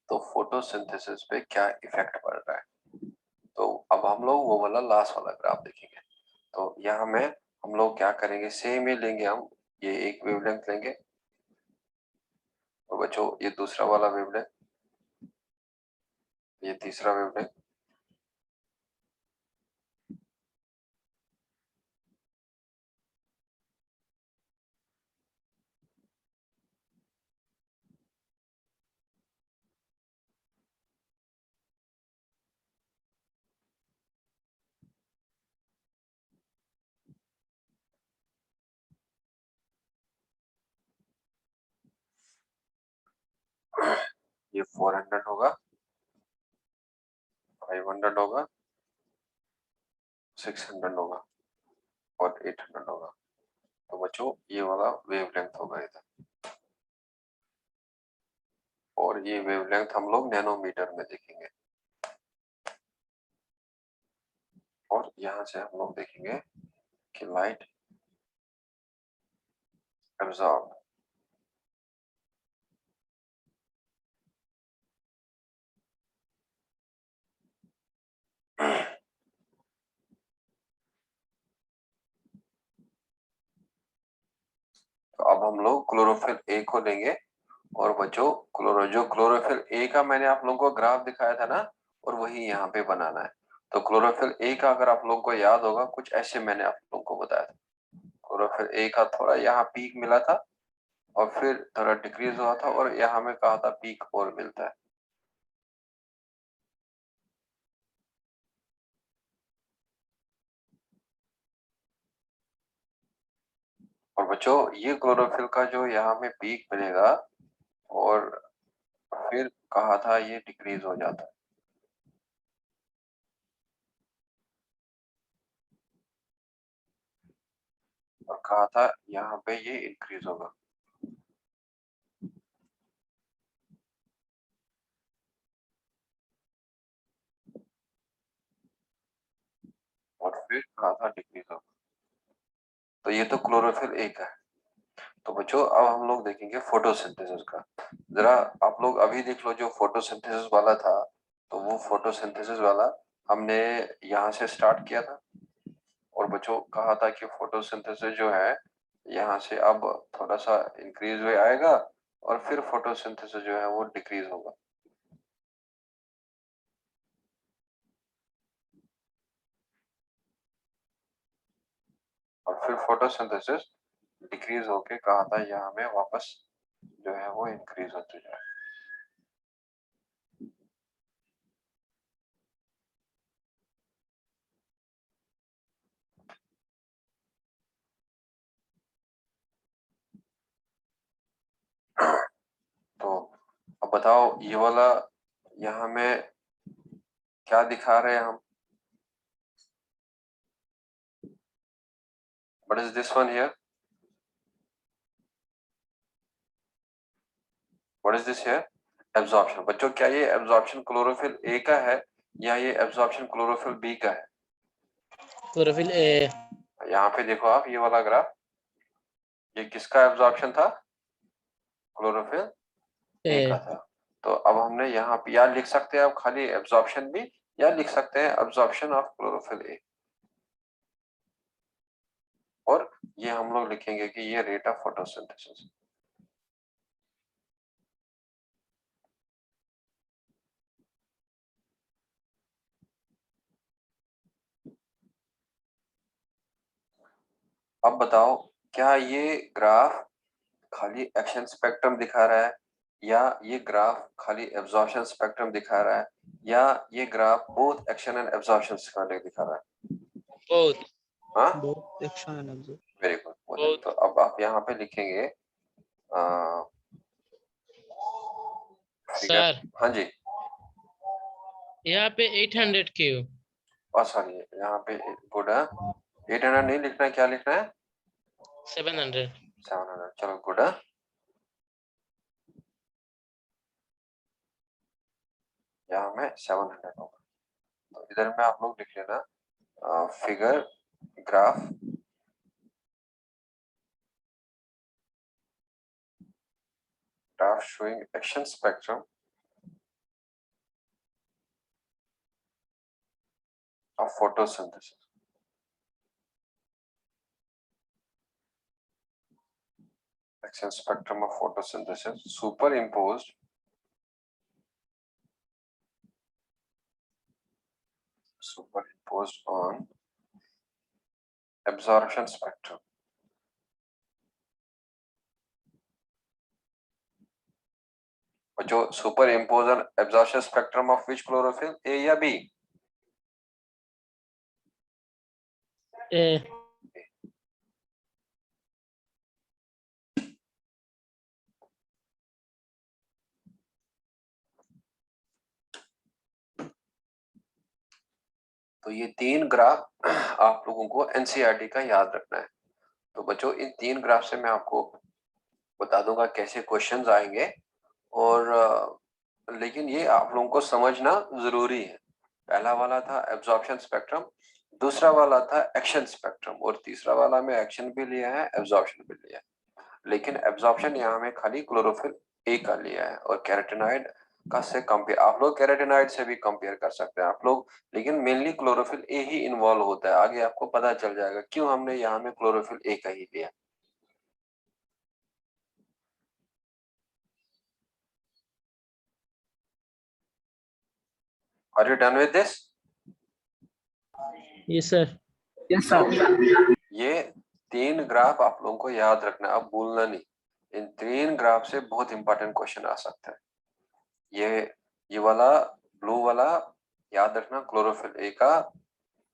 तो फोटोसिंथेसिस पे क्या इफेक्ट पड़ रहा है। तो अब हम लोग वो वाला लास्ट वाला ग्राफ देखेंगे। तो यहाँ में हम लोग क्या करेंगे, सेम ही लेंगे हम, ये एक वेवलेंथ लेंगे और बच्चों ये दूसरा वाला वेवलेंथ, ये तीसरा वेवलेंथ, ये 400 होगा, 500 होगा, 600 होगा और 800 होगा। तो बच्चों ये वाला वेवलेंथ होगा इधर, और ये वेवलेंथ हम लोग नैनोमीटर में देखेंगे। और यहाँ से हम लोग देखेंगे कि लाइट एब्जॉर्ब, तो अब हम लोग क्लोरोफिल ए को लेंगे और बच्चों जो क्लोरोफिल ए का मैंने आप लोगों को ग्राफ दिखाया था ना, और वही यहाँ पे बनाना है। तो क्लोरोफिल ए का अगर आप लोगों को याद होगा, कुछ ऐसे मैंने आप लोगों को बताया था। क्लोरोफिल ए का थोड़ा यहाँ पीक मिला था और फिर थोड़ा डिक्रीज हुआ था, और यहाँ में कहा था पीक और मिलता है। और बच्चों ये क्लोरोफिल का जो यहाँ में पीक मिलेगा और फिर कहा था ये डिक्रीज हो जाता है, और कहा था यहाँ पे ये इंक्रीज होगा। और फिर कहा था डिक्रीज होगा। तो ये तो क्लोरोफिल ए का है। तो बच्चों अब हम लोग देखेंगे फोटोसिंथेसिस का। जरा आप लोग अभी देख लो, जो फोटोसिंथेसिस वाला था, तो वो फोटोसिंथेसिस वाला हमने यहाँ से स्टार्ट किया था, और बच्चों कहा था कि फोटोसिंथेसिस जो है यहाँ से अब थोड़ा सा इंक्रीज हुए आएगा, और फिर फोटोसिंथेसिस जो है वो डिक्रीज होगा। और फिर फोटोसिंथेसिस डिक्रीज होके कहा था यहाँ में वापस जो है वो इंक्रीज होते जाए। तो अब बताओ ये वाला यहाँ में क्या दिखा रहे हैं हम। What is this one here? What is this here? Absorption. बच्चों क्या ये एब्जॉर्प्शन क्लोरोफिल ए का है या ये एब्जॉर्प्शन क्लोरोफिल बी का है? Chlorophyll A. यहाँ पे देखो आप ये वाला ग्राफ, ये किसका एब्जॉर्प्शन था? क्लोरोफिल ए का A. था। तो अब हमने यहाँ पे या लिख सकते हैं आप खाली एब्जॉर्प्शन भी, या लिख सकते हैं एब्जॉर्प्शन ऑफ क्लोरोफिल ए, और ये हम लोग लिखेंगे कि ये रेट ऑफ फोटोसिंथेसिस। अब बताओ क्या ये ग्राफ खाली एक्शन स्पेक्ट्रम दिखा रहा है, या ये ग्राफ खाली एब्जॉर्प्शन स्पेक्ट्रम दिखा रहा है, या ये graph both action and absorption दिखा रहा है? Both. हाँ, Both action and absorption. Very good. Both. तो अब आप यहाँ पे लिखेंगे फिगर। Sir, हाँ जी, यहाँ पे 800 क्यों? और सॉरी यहाँ पे गुड है, 800 नहीं लिखना है, क्या लिखना है? 700. 700, चलो गुड है। यहाँ में 700 होगा, तो इधर में आप लोग लिख लेना figure graph showing action spectrum of photosynthesis. Action spectrum of photosynthesis superimposed on absorption spectrum. और जो superimpose on absorption spectrum of which chlorophyll, A या B? A. तो ये तीन ग्राफ आप लोगों को एनसीईआरटी का याद रखना है। तो बच्चों इन तीन ग्राफ से मैं आपको बता दूंगा कैसे क्वेश्चंस आएंगे, और लेकिन ये आप लोगों को समझना जरूरी है। पहला वाला था एब्जॉर्प्शन स्पेक्ट्रम, दूसरा वाला था एक्शन स्पेक्ट्रम, और तीसरा वाला में एक्शन भी लिया है, एब्जॉर्प्शन भी लिया है। लेकिन एब्जॉर्प्शन यहाँ में खाली क्लोरोफिल ए का लिया है, और कैरोटीनॉइड का से कंपेयर, आप लोग कैरोटीनॉइड से भी कंपेयर कर सकते हैं आप लोग, लेकिन mainly chlorophyll A he involve होता है। आगे आपको पता चल जाएगा क्यों हमने यहाँ में क्लोरोफिल ए का ही लिया। Are you done with this? Yes, sir. Yes, sir. ये तीन ग्राफ आप लोगों को याद रखना, अब भूलना नहीं। इन तीन ग्राफ से बहुत इंपॉर्टेंट क्वेश्चन आ सकता है। ये वाला ब्लू वाला याद रखना क्लोरोफिल ए का,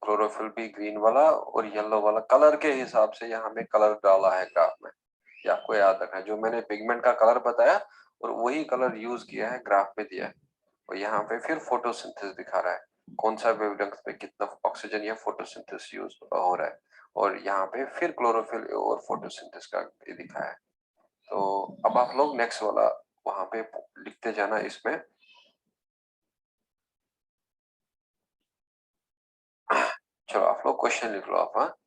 क्लोरोफिल बी ग्रीन वाला, और येलो वाला कलर के हिसाब से यहाँ में कलर डाला है ग्राफ में, ये आपको याद रखना है। जो मैंने पिगमेंट का कलर बताया और वही कलर यूज किया है, ग्राफ में दिया है। और यहाँ पे फिर फोटोसिंथेसिस दिखा रहा है, कौन सा वेवलेंथ पे कितना ऑक्सीजन या फोटोसिंथेसिस यूज हो रहा है, और यहाँ पे फिर क्लोरोफिल और फोटोसिंथेसिस का दिखा है। तो अब आप लोग नेक्स्ट वाला वहां पे लिखते जाना इसमें। चलो आप लोग क्वेश्चन लिख लो आप। हाँ,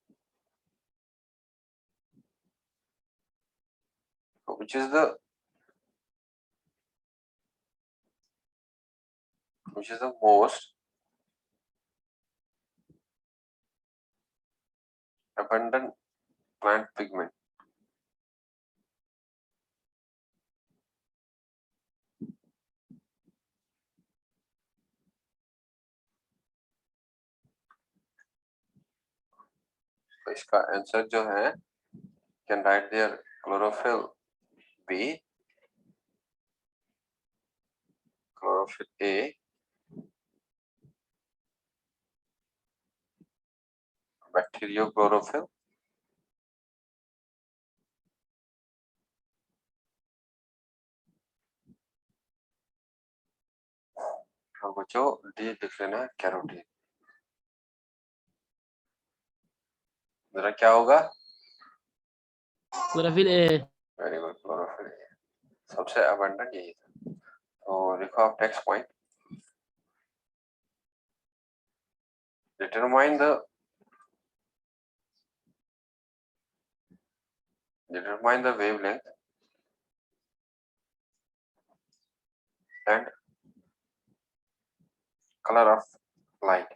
which is the most abundant plant pigment? तो इसका आंसर जो है, can write there chlorophyll B, chlorophyll A, bacteriochlorophyll, और बच्चों डी लिख लेना कैरोटीन। जरा क्या होगा? Chlorophyll A. Very good, chlorophyll A सबसे अबंडेंट यही था। तो लिखो आप next point, determine the wavelength and color of light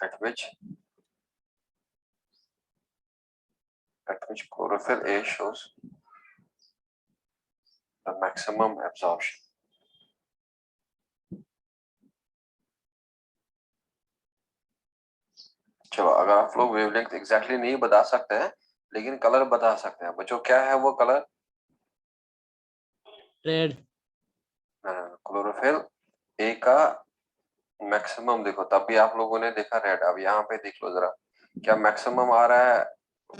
at which chlorophyll A shows the maximum absorption. चलो अगर आप लोग वेवलेंथ एग्जैक्टली नहीं बता सकते हैं, लेकिन कलर बता सकते हैं। बच्चों क्या है वो कलर? Red. क्लोरोफिल ए का मैक्सिमम देखो, तब भी आप लोगों ने देखा रेड। अब यहाँ पे देख लो जरा, क्या मैक्सिमम आ रहा है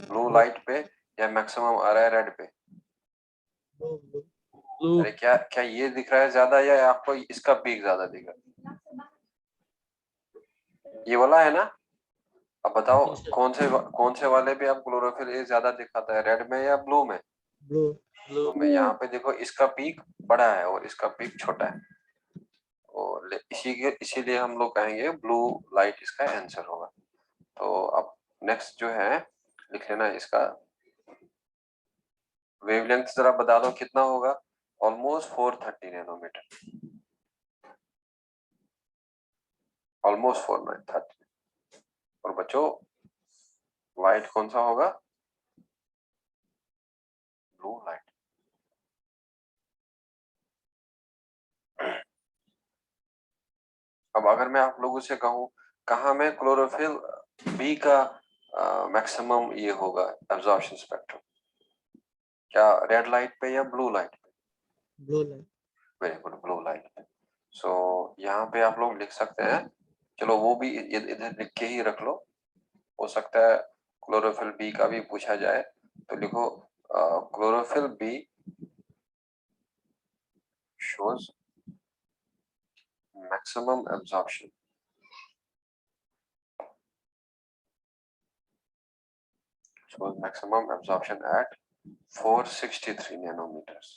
ब्लू लाइट पे या मैक्सिमम आ रहा है रेड पे? Blue. अरे क्या ये दिख रहा है ज्यादा, या आपको इसका पीक ज्यादा दिख रहा है? ये वाला है ना? अब बताओ कौन से वाले पे आप क्लोरोफिल ए ज्यादा दिखाता है, रेड में या ब्लू में? ब्लू ब्लू में। यहाँ पे देखो इसका पीक बड़ा है और इसका पीक छोटा है, और इसीलिए हम लोग कहेंगे ब्लू लाइट इसका आंसर होगा। तो अब नेक्स्ट जो है लिख लेना इसका वेवलेंथ, जरा बता दो कितना होगा? Almost 430 nanometre, almost 430। और बच्चों लाइट कौन सा होगा? Blue light. अब अगर मैं आप लोगों से कहूं कहाँ में क्लोरोफिल बी का मैक्सिमम ये होगा एब्जॉर्प्शन स्पेक्ट्रम, क्या रेड लाइट पे या ब्लू लाइट पे? Blue light. Very good, blue light पे। सो यहाँ पे आप लोग लिख सकते हैं, चलो वो भी इधर लिख के ही रख लो, हो सकता है क्लोरोफिल बी का भी पूछा जाए। तो लिखो chlorophyll B shows maximum absorption at 463 nanometers.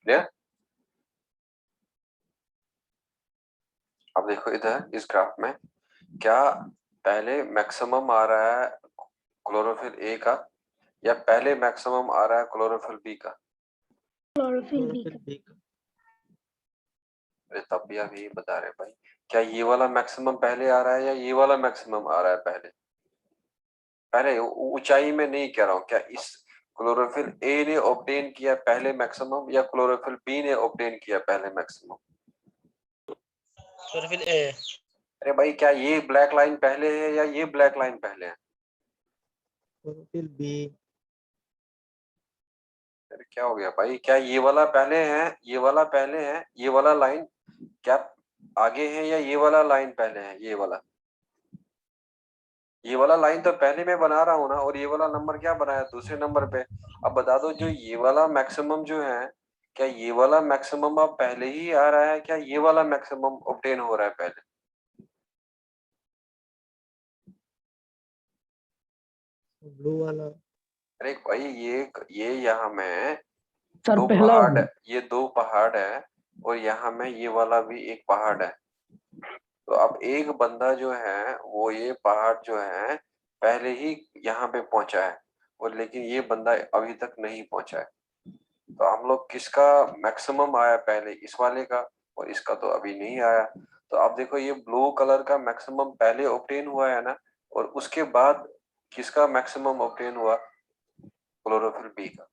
Clear? अब देखो इधर इस ग्राफ में क्या पहले मैक्सिमम आ रहा है क्लोरोफिल ए का या पहले मैक्सिमम आ रहा है क्लोरोफिल बी का? क्लोरोफिल बी का। अरे तब भी आप यही बता रहे भाई, क्या ये वाला मैक्सिमम पहले आ रहा है या ये वाला मैक्सिमम आ रहा है पहले? पहले ऊंचाई में नहीं कह रहा हूँ, क्या इस क्लोरोफिल ए ने ऑब्टेन किया पहले मैक्सिमम या क्लोरोफिल बी ने ऑब्टेन किया पहले मैक्सिमम? Chlorophyll A. अरे भाई क्या ये ब्लैक लाइन पहले है या ये ब्लैक लाइन पहले है? Chlorophyll B. अरे क्या हो गया भाई, क्या ये वाला पहले है, ये वाला पहले है, ये वाला लाइन क्या आगे है या ये वाला लाइन पहले है? ये वाला लाइन तो पहले मैं बना रहा हूँ ना, और ये वाला नंबर क्या बनाया दूसरे नंबर पे। अब बता दो जो ये वाला मैक्सिमम जो है, क्या ये वाला मैक्सिमम अब पहले ही आ रहा है, क्या ये वाला मैक्सिमम ऑब्टेन हो रहा है पहले? ब्लू वाला। अरे भाई ये यहाँ में सर दो पहला पहाड़ है, ये दो पहाड़ है, और यहाँ में ये वाला भी एक पहाड़ है। तो अब एक बंदा जो है वो ये पहाड़ जो है पहले ही यहाँ पे पहुंचा है, और लेकिन ये बंदा अभी तक नहीं पहुंचा है। तो हम लोग किसका मैक्सिमम आया पहले, इस वाले का, और इसका तो अभी नहीं आया। तो अब देखो ये ब्लू कलर का मैक्सिमम पहले ऑब्टेन हुआ है ना, और उसके बाद किसका मैक्सिमम ऑब्टेन हुआ? क्लोरोफिल बी का।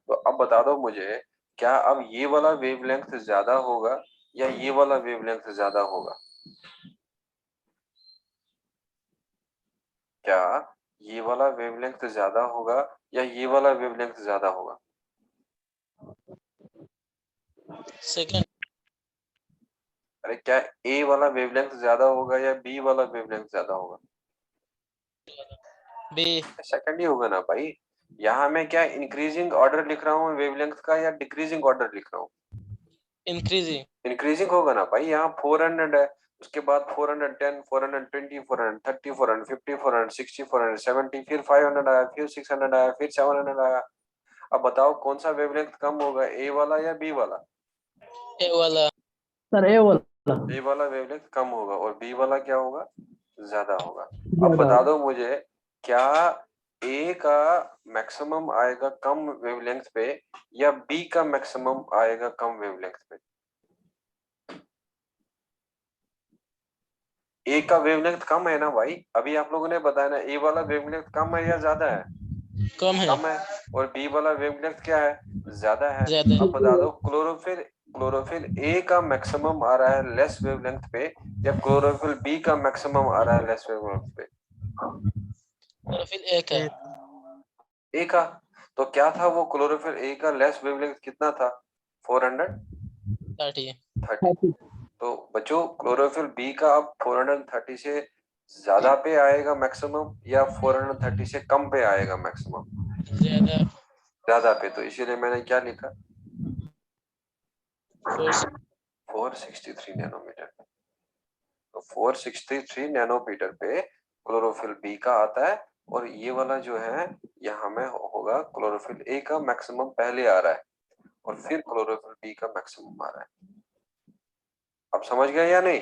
तो अब बता दो मुझे, क्या अब ये वाला वेवलेंथ ज्यादा होगा या ये वाला वेवलेंथ ज्यादा होगा? क्या ये वाला वेवलेंथ ज्यादा होगा या ये वाला वेवलेंथ ज्यादा होगा? सेकंड। अरे क्या ए वाला वेवलेंथ ज्यादा होगा या बी वाला वेवलेंथ ज्यादा होगा? बी। सेकंड ही होगा ना भाई। यहाँ मैं क्या इंक्रीजिंग ऑर्डर लिख रहा हूँ वेवलेंथ का या डिक्रीजिंग ऑर्डर लिख रहा हूँ? इंक्रीजिंग। इंक्रीजिंग होगा ना भाई। यहाँ 400 है, उसके बाद 410, 420, 430, 450, 460, 470, फिर 500 आया, फिर 600 आया, फिर 700 आया। अब बताओ कौन सा वेवलेंथ कम होगा, ए वाला या बी वाला? ए वाला। सर ए वाला। ए वाला वेवलेंथ कम होगा और बी वाला क्या होगा? ज्यादा होगा। अब बता दो मुझे, क्या ए का मैक्सिमम आएगा कम वेवलेंथ पे या बी का मैक्सिमम आएगा कम वेवलेंथ पे? ए का वेवलेंथ कम है ना भाई, अभी आप लोगों ने बताया ना, ए वाला वेवलेंथ कम है या ज्यादा है? कम है। कम है। और बी वाला वेवलेंथ क्या है? ज्यादा है। ज्यादा। अब बता दो क्लोरोफिल ए का मैक्सिमम आ रहा है लेस वेवलेंथ पे या क्लोरोफिल बी का मैक्सिमम आ रहा है लेस वेवलेंथ पे? क्लोरोफिल ए का। ए का। तो क्या था वो क्लोरोफिल ए का लेस वेवलेंथ कितना था? 430। 30। तो बच्चों क्लोरोफिल बी का अब 430 से ज्यादा पे आएगा मैक्सिमम या 430 से कम पे आएगा मैक्सिमम? ज्यादा ज्यादा पे, तो इसीलिए मैंने क्या लिखा, 463 नैनोमीटर। तो 463 नैनोमीटर पे क्लोरोफिल बी का आता है, और ये वाला जो है यहाँ में होगा क्लोरोफिल ए का मैक्सिमम पहले आ रहा है, और फिर क्लोरोफिल बी का मैक्सिमम आ रहा है। अब समझ गए या नहीं?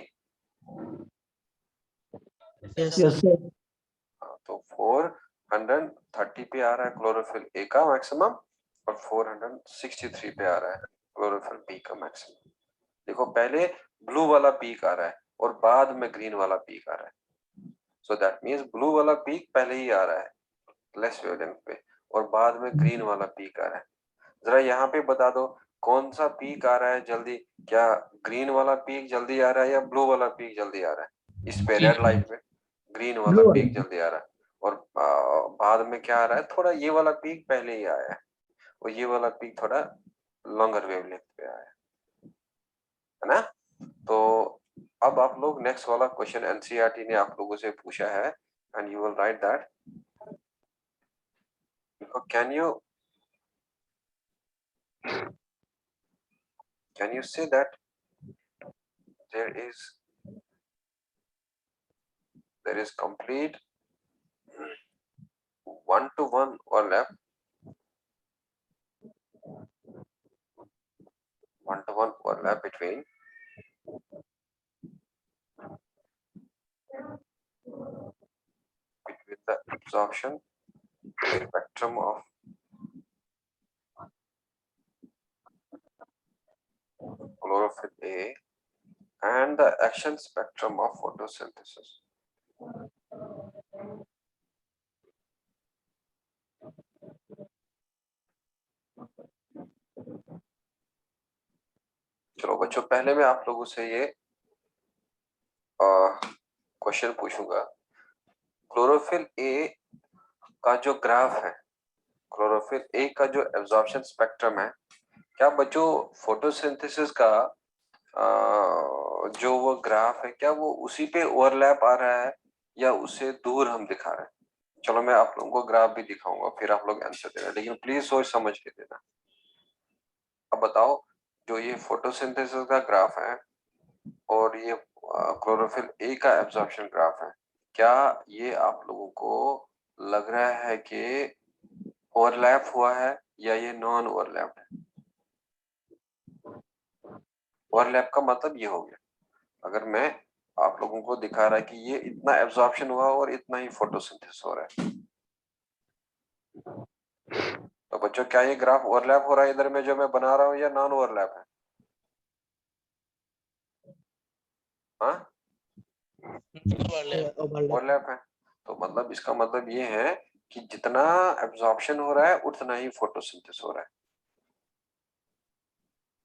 Yes yes sir. तो 430 पे आ रहा है क्लोरोफिल ए का मैक्सिमम, और 463 पे आ रहा है क्लोरोफिल बी का मैक्सिमम। देखो पहले ब्लू वाला पीक आ रहा है और बाद में ग्रीन वाला पीक आ रहा है। सो दैट मीन्स ब्लू वाला पीक पहले ही आ रहा है लेस वेवलेंथ पे, और बाद में ग्रीन वाला पीक आ रहा है। जरा यहाँ पे बता दो कौन सा पीक आ रहा है जल्दी, क्या ग्रीन वाला पीक जल्दी आ रहा है या ब्लू वाला पीक जल्दी आ रहा है? इस पे रेड लाइट पे ग्रीन वाला ब्लू पीक जल्दी आ रहा है, और बाद में क्या आ रहा है, थोड़ा ये वाला पीक पहले ही आया है, और ये वाला पीक थोड़ा लॉन्गर वेवलेंथ पे आया है ना? तो अब आप लोग नेक्स्ट वाला क्वेश्चन एनसीईआरटी ने आप लोगों से पूछा है, and you will write that, can you say that there is complete one-to-one overlap, between the absorption spectrum of chlorophyll A and the action spectrum of photosynthesis. चलो बच्चों, पहले मैं आप लोगों से ये क्वेश्चन पूछूंगा, क्लोरोफिल ए का जो ग्राफ है, क्लोरोफिल ए का जो एब्जॉर्प्शन स्पेक्ट्रम है, क्या बच्चों फोटोसिंथेसिस का जो वो ग्राफ है, क्या वो उसी पे ओवरलैप आ रहा है या उससे दूर हम दिखा रहे हैं? चलो मैं आप लोगों को ग्राफ भी दिखाऊंगा, फिर आप लोग आंसर देना, लेकिन प्लीज सोच समझ के देना। अब बताओ, जो ये फोटोसिंथेसिस का ग्राफ है और ये क्लोरोफिल ए का एब्जॉर्प्शन ग्राफ है, क्या ये आप लोगों को लग रहा है कि ओवरलैप हुआ है या ये नॉन ओवरलैप है? ओवरलैप का मतलब ये हो गया, अगर मैं आप लोगों को दिखा रहा है कि ये इतना एब्जॉर्प्शन हुआ और इतना ही फोटोसिंथेसिस हो रहा है, तो बच्चों क्या ये ग्राफ ओवरलैप हो रहा है इधर में जो मैं बना रहा हूँ, या नॉन ओवरलैप है? हाँ, ओवरलैप है। तो मतलब इसका मतलब ये है कि जितना एब्जॉर्प्शन हो रहा है उतना ही फोटोसिंथेसिस हो रहा है।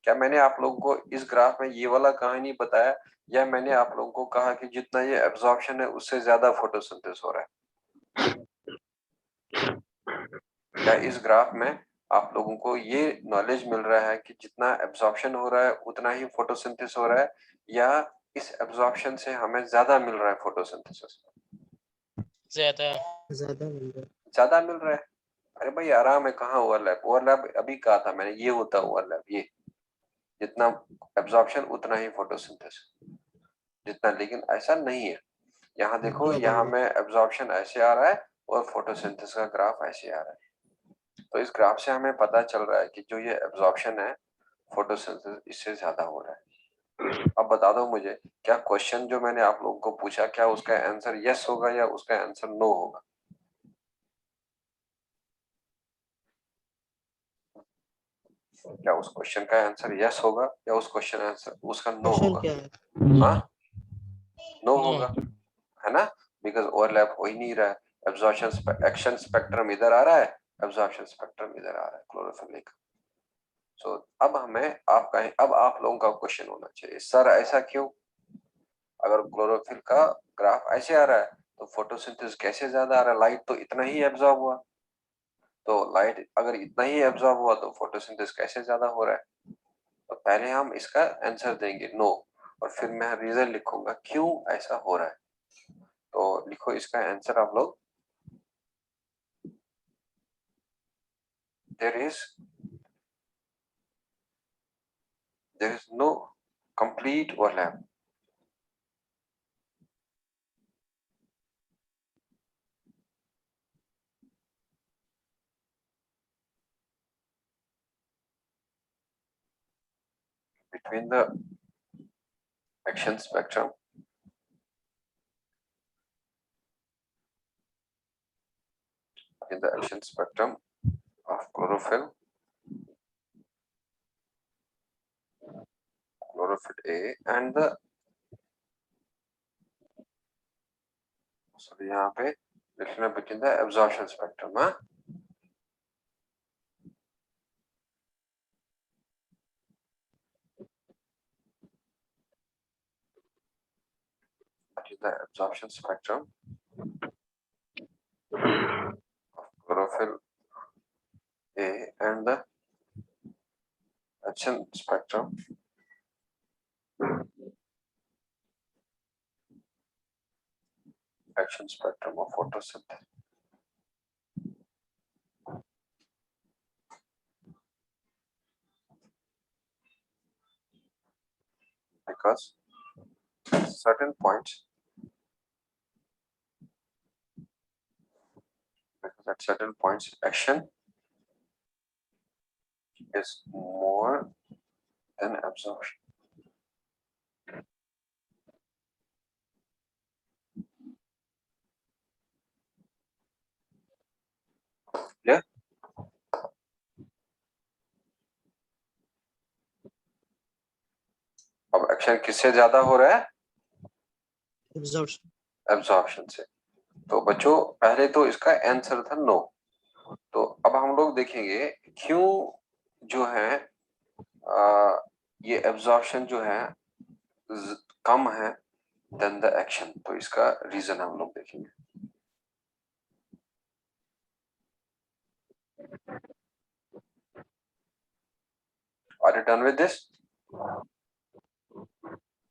क्या मैंने आप लोगों को इस ग्राफ में ये वाला कहानी बताया, या मैंने आप लोगों को कहा कि जितना ये एब्जॉर्प्शन है उससे ज्यादा फोटोसिंथेसिस हो रहा है? क्या इस ग्राफ में आप लोगों को ये नॉलेज मिल रहा है कि जितना एब्जॉर्प्शन हो रहा है उतना ही फोटोसिंथेसिस हो रहा है, या इस एब्जॉर्प्शन से हमें ज्यादा मिल रहा है फोटोसिंथेसिस? ज्यादा ज्यादा मिल रहा है। अरे भाई आराम है, कहाँ ओवरलैप? ओवरलैप अभी कहा था मैंने, ये होता है ओवरलैप, ये जितना एब्जॉर्प्शन उतना ही फोटोसिंथेसिस जितना, लेकिन ऐसा नहीं है। यहाँ देखो, यहाँ में एब्जॉर्प्शन ऐसे आ रहा है और फोटोसिंथेसिस का ग्राफ ऐसे आ रहा है। तो इस ग्राफ से हमें पता चल रहा है कि जो ये एब्जॉर्प्शन है फोटोसिंथेसिस इससे ज्यादा हो रहा है। अब बता दो मुझे, क्या क्वेश्चन जो मैंने आप लोगों को पूछा, क्या उसका आंसर यस होगा या उसका आंसर नो होगा? क्या उस क्वेश्चन का आंसर यस होगा या उस क्वेश्चन आंसर उसका नो होगा? हाँ, नो नो होगा, है ना? बिकॉज ओवरलैप हो ही नहीं रहा है। एब्जॉर्प्शन एक्शन स्पेक्ट्रम इधर आ रहा है, एब्जॉर्प्शन स्पेक्ट्रम इधर आ रहा है क्लोरोफिल का। सो अब अब आप लोगों का क्वेश्चन होना चाहिए, सर ऐसा क्यों? अगर क्लोरोफिल का ग्राफ ऐसे आ रहा है तो फोटोसिंथेसिस कैसे ज्यादा आ रहा है? लाइट तो इतना ही एब्जॉर्ब हुआ, तो लाइट अगर इतना ही एब्जॉर्ब हुआ तो फोटोसिंथेसिस कैसे ज्यादा हो रहा है? तो पहले हम इसका आंसर देंगे नो, और फिर मैं रीजन लिखूंगा क्यों ऐसा हो रहा है। तो लिखो इसका आंसर आप लोग। there is no complete overlap. Between the action spectrum of chlorophyll A and the यहाँ पे लिखना between the absorption spectrum, हाँ? That is the absorption spectrum of chlorophyll A and the action spectrum of photosynthesis. Because certain points, at certain points action is more than absorption. Yeah. अब action किससे ज्यादा हो रहा है? Absorption से। तो बच्चों पहले तो इसका आंसर था नो। तो अब हम लोग देखेंगे क्यों जो है ये एब्जॉर्प्शन जो है कम है देन द एक्शन। तो इसका रीजन हम लोग देखेंगे। Are you done with this?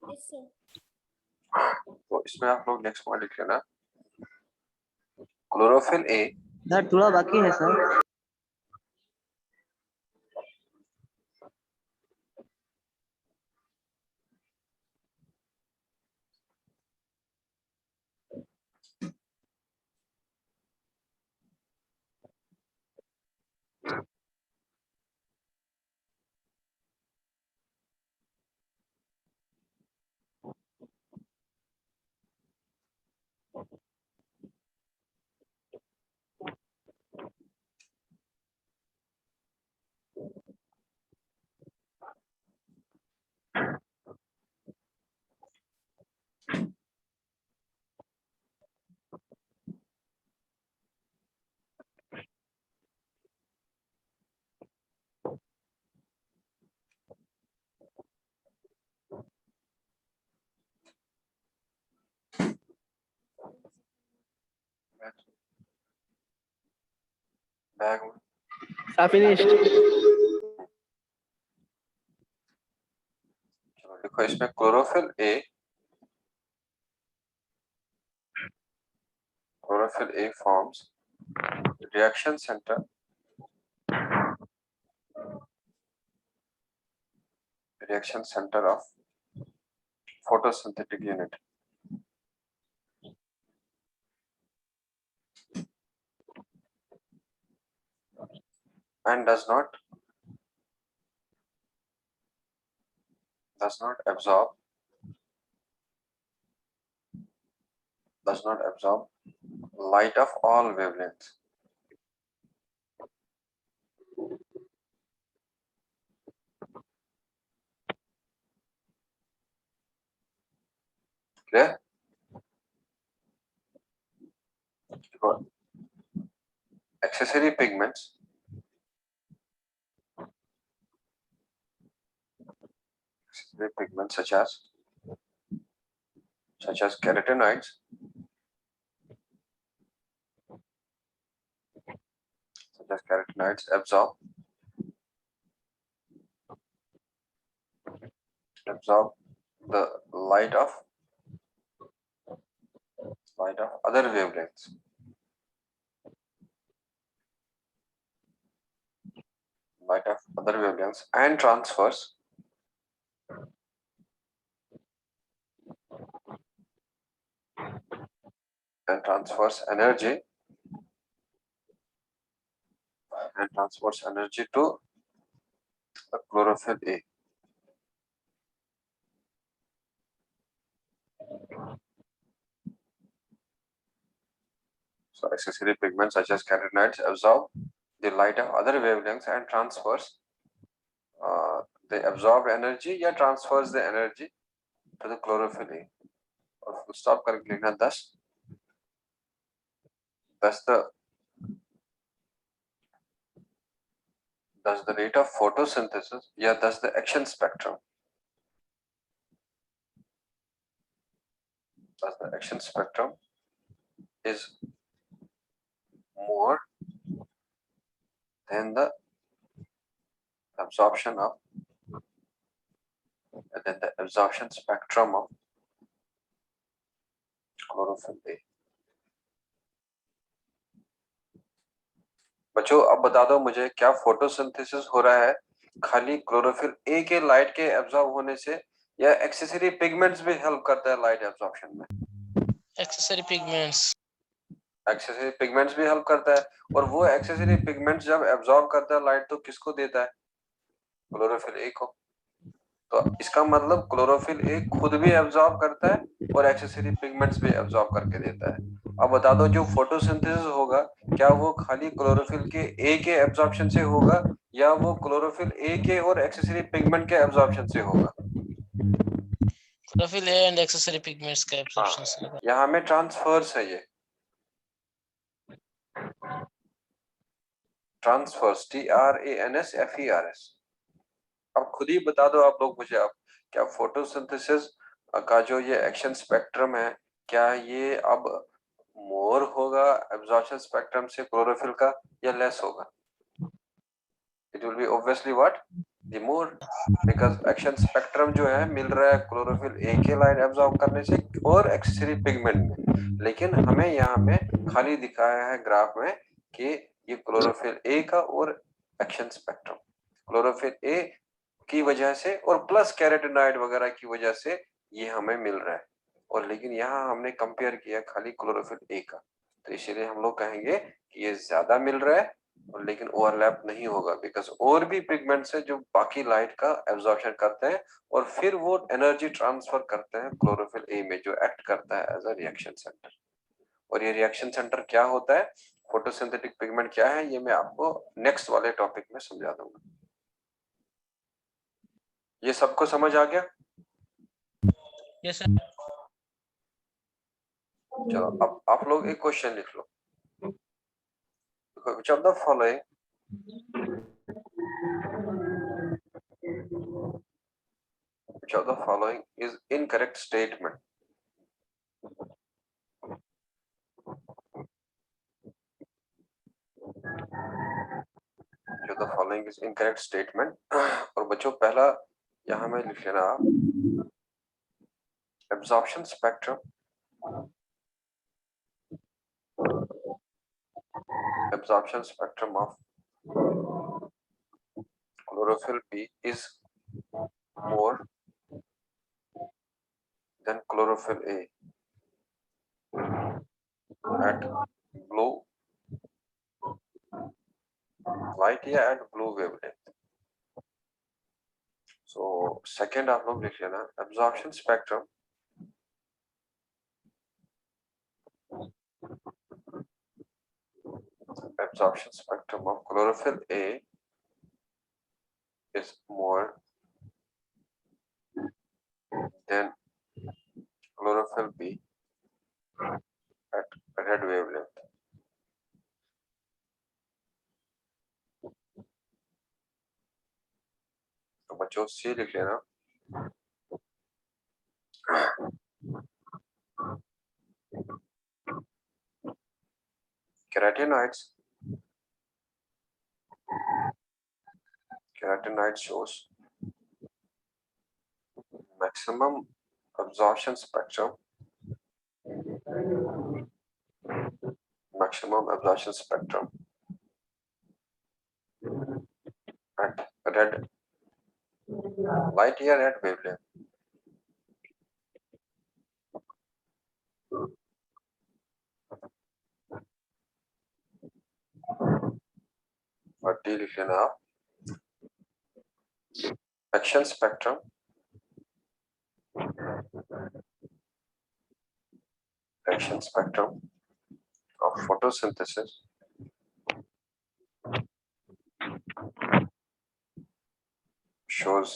Yes, sir. तो इसमें आप लोग नेक्स्ट पॉइंट लिख लेना। क्लोरोफिल ए सर थोड़ा बाकी है सर। Bag finished. चलो देखो इसमें chlorophyll A forms reaction centre of photosynthetic unit and does not absorb light of all wavelengths. Clear? Accessory pigments such as carotenoids absorb the light of light of other wavelengths. Light of other wavelengths and transfers energy to the chlorophyll A. So accessory pigments such as carotenoids absorb the light of other wavelengths and transfers they absorb energy या transfers the energy to the chlorophyll A. और full stop करके लिखना thus the rate of photosynthesis या thus the action spectrum is more than the absorption spectrum of chlorophyll A. बच्चों अब बता दो मुझे क्या फोटोसिंथेसिस हो रहा है खाली क्लोरोफिल ए के लाइट के एब्जॉर्ब होने से या एक्सेसरी पिगमेंट्स भी हेल्प करता है लाइट एब्जॉर्प्शन में? एक्सेसरी पिगमेंट्स भी हेल्प करता है और वो एक्सेसरी पिगमेंट्स जब एब्जॉर्ब करता है लाइट तो किसको देता है? क्लोरोफिल ए को। तो इसका मतलब क्लोरोफिल ए खुद भी एब्जॉर्ब करता है और एक्सेसरी पिगमेंट्स भी एब्जॉर्ब करके देता है। अब बता दो जो फोटोसिंथेसिस होगा क्या वो खाली क्लोरोफिल के ए के एब्जॉर्प्शन से होगा या वो क्लोरोफिल ए के और एक्सेसरी पिगमेंट के एब्जॉर्प्शन से होगा? Chlorophyll A and accessory pigments का एब्जॉर्प्शन से होगा। यहाँ में ट्रांसफर्स है ये ट्रांसफर्स TRANSFERS। अब खुद ही बता दो आप लोग मुझे अब क्या फोटोसिंथेसिस का जो ये एक्शन स्पेक्ट्रम है क्या ये अब मोर होगा एब्जॉर्प्शन स्पेक्ट्रम से क्लोरोफिल का या लेस होगा? It will be obviously what the more because action spectrum जो है मिल रहा है क्लोरोफिल ए के लाइट एब्जॉर्ब करने से और एक्सेसरी पिगमेंट में, लेकिन हमें यहाँ में खाली दिखाया है ग्राफ में कि ये क्लोरोफिल ए का और एक्शन स्पेक्ट्रम क्लोरोफिल ए की वजह से और प्लस कैरोटीनॉइड वगैरह की वजह से ये हमें मिल रहा है और लेकिन यहाँ हमने कंपेयर किया खाली क्लोरोफिल ए का, तो इसीलिए हम लोग कहेंगे कि ये ज्यादा मिल रहा है और लेकिन ओवरलैप नहीं होगा बिकॉज और भी पिगमेंट्स है जो बाकी लाइट का एब्जॉर्प्शन करते हैं और फिर वो एनर्जी ट्रांसफर करते हैं क्लोरोफिल ए में जो एक्ट करता है एज अ रिएक्शन सेंटर। और ये रिएक्शन सेंटर क्या होता है, फोटोसिंथेटिक पिगमेंट क्या है, ये मैं आपको नेक्स्ट वाले टॉपिक में समझा दूंगा। ये सबको समझ आ गया? Yes sir. चलो अब आप लोग एक क्वेश्चन लिख लो। Which of the following is incorrect statement? Which of the following is incorrect statement? और बच्चों पहला यहाँ में लिख लेना आप absorption spectrum of chlorophyll B is more than chlorophyll A at blue light या at blue wavelength. So second आप लोग लिख लेना absorption spectrum of chlorophyll A is more than chlorophyll B at red wavelength. तो बच्चों सी लिख लेना carotenoids shows maximum absorption spectrum maximum absorption spectrum at red light या red wavelength? और डी लिख लेना आप। Action spectrum of photosynthesis shows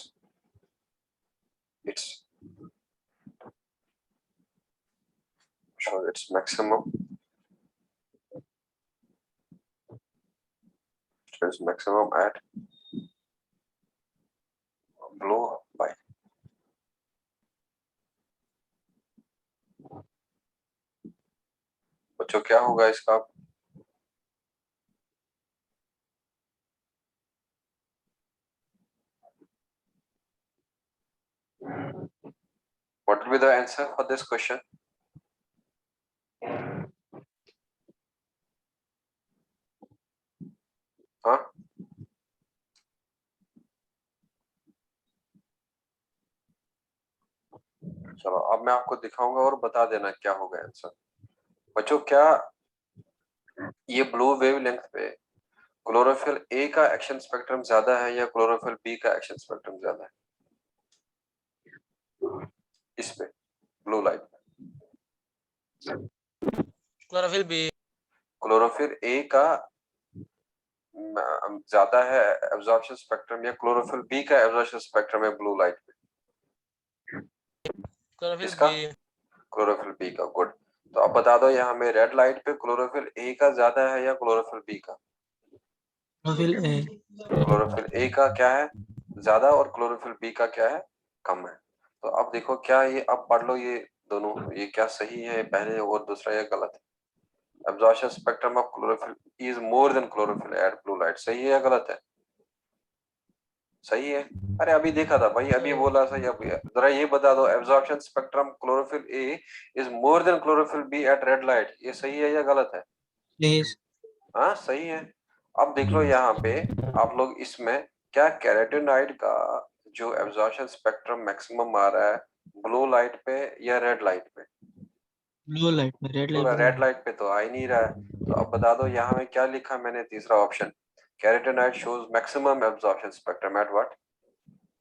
its maximum at blue light. बच्चों क्या होगा इसका? What will be the answer for this question? हाँ, चलो अब मैं आपको दिखाऊंगा और बता देना क्या होगा आंसर। बच्चों क्या ये ब्लू वेवलेंथ पे क्लोरोफिल ए का एक्शन स्पेक्ट्रम ज्यादा है या क्लोरोफिल बी का एक्शन स्पेक्ट्रम ज्यादा है? इस पे blue light Chlorophyll B. Chlorophyll A का ज्यादा है एब्जॉर्प्शन स्पेक्ट्रम या क्लोरोफिल बी का एब्जॉर्प्शन स्पेक्ट्रम है ब्लू लाइट पे? Chlorophyll इसका? B. क्लोरोफिल बी का। गुड। तो अब बता दो यहाँ में रेड लाइट पे क्लोरोफिल ए का ज्यादा है या क्लोरोफिल बी का? Chlorophyll A. क्लोरोफिल ए का क्या है ज्यादा और क्लोरोफिल बी का क्या है कम है। तो अब देखो क्या ये अब पढ़ लो ये दोनों, ये क्या सही है पहले और दूसरा ये गलत है। Absorption spectrum of chlorophyll is more than chlorophyll at blue light, सही है या गलत है? सही है। अरे अभी देखा था भाई, अभी बोला सही। अब जरा ये बता दो absorption spectrum chlorophyll A is more than chlorophyll B at red light, ये सही है या गलत है? Yes. हाँ सही है। अब देख लो यहाँ पे आप लोग इसमें क्या कैरोटीनॉइड का जो एब्जॉर्प्शन स्पेक्ट्रम मैक्सिमम आ रहा है ब्लू लाइट पे या रेड लाइट पे? Blue light में red light रेड लाइट पे तो आ ही नहीं रहा है। तो अब बता दो यहाँ में क्या लिखा मैंने तीसरा option, carotenoid shows maximum absorption spectrum at what?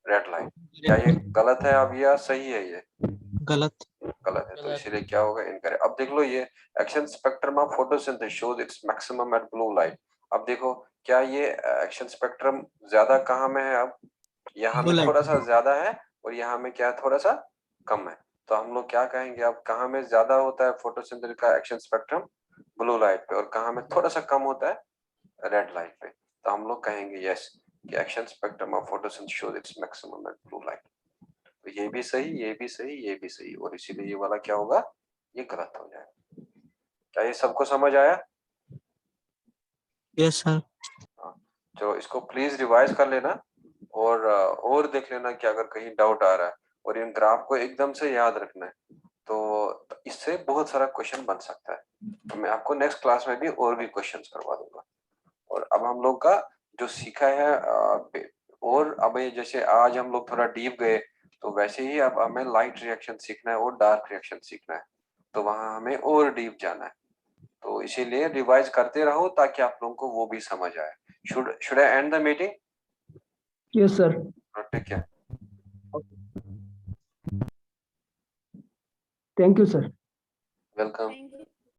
Red light. क्या ये गलत है अब या सही है? ये गलत। गलत है, तो गलत। इसीलिए क्या होगा इनकरेक्ट। अब देख लो ये action spectrum of photosynthesis shows its maximum at blue light. अब देखो क्या ये एक्शन स्पेक्ट्रम ज्यादा कहाँ में है? अब यहाँ Blue में light थोड़ा सा ज्यादा है और यहाँ में क्या थोड़ा सा कम है। तो हम लोग क्या कहेंगे अब कहाँ में ज्यादा होता है फोटोसिंथेसिस का एक्शन स्पेक्ट्रम? ब्लू लाइट पे। और कहाँ में थोड़ा सा कम होता है? रेड लाइट पे। तो हम लोग कहेंगे यस कि action spectrum of photosynthesis shows its maximum at blue light. तो ये भी सही, ये भी सही, ये भी सही, और इसीलिए ये वाला क्या होगा, ये गलत हो जाएगा। क्या ये सबको समझ आया? Yes sir. चलो इसको प्लीज रिवाइज कर लेना और देख लेना कि अगर कहीं डाउट आ रहा है, और इन ग्राफ को एकदम से याद रखना है। तो इससे बहुत सारा क्वेश्चन बन सकता है। तो मैं आपको नेक्स्ट क्लास में भी और भी क्वेश्चंस करवा दूंगा। और अब हम लोग का जो सीखा है और अब ये जैसे आज हम लोग थोड़ा डीप गए, तो वैसे ही अब हमें लाइट रिएक्शन सीखना है और डार्क रिएक्शन सीखना है। तो वहां हमें और डीप जाना है। तो इसीलिए रिवाइज करते रहो ताकि आप लोगों को वो भी समझ आए। Should I end the meeting? Yes, sir. Take care. Thank you, sir. Welcome. Thank you.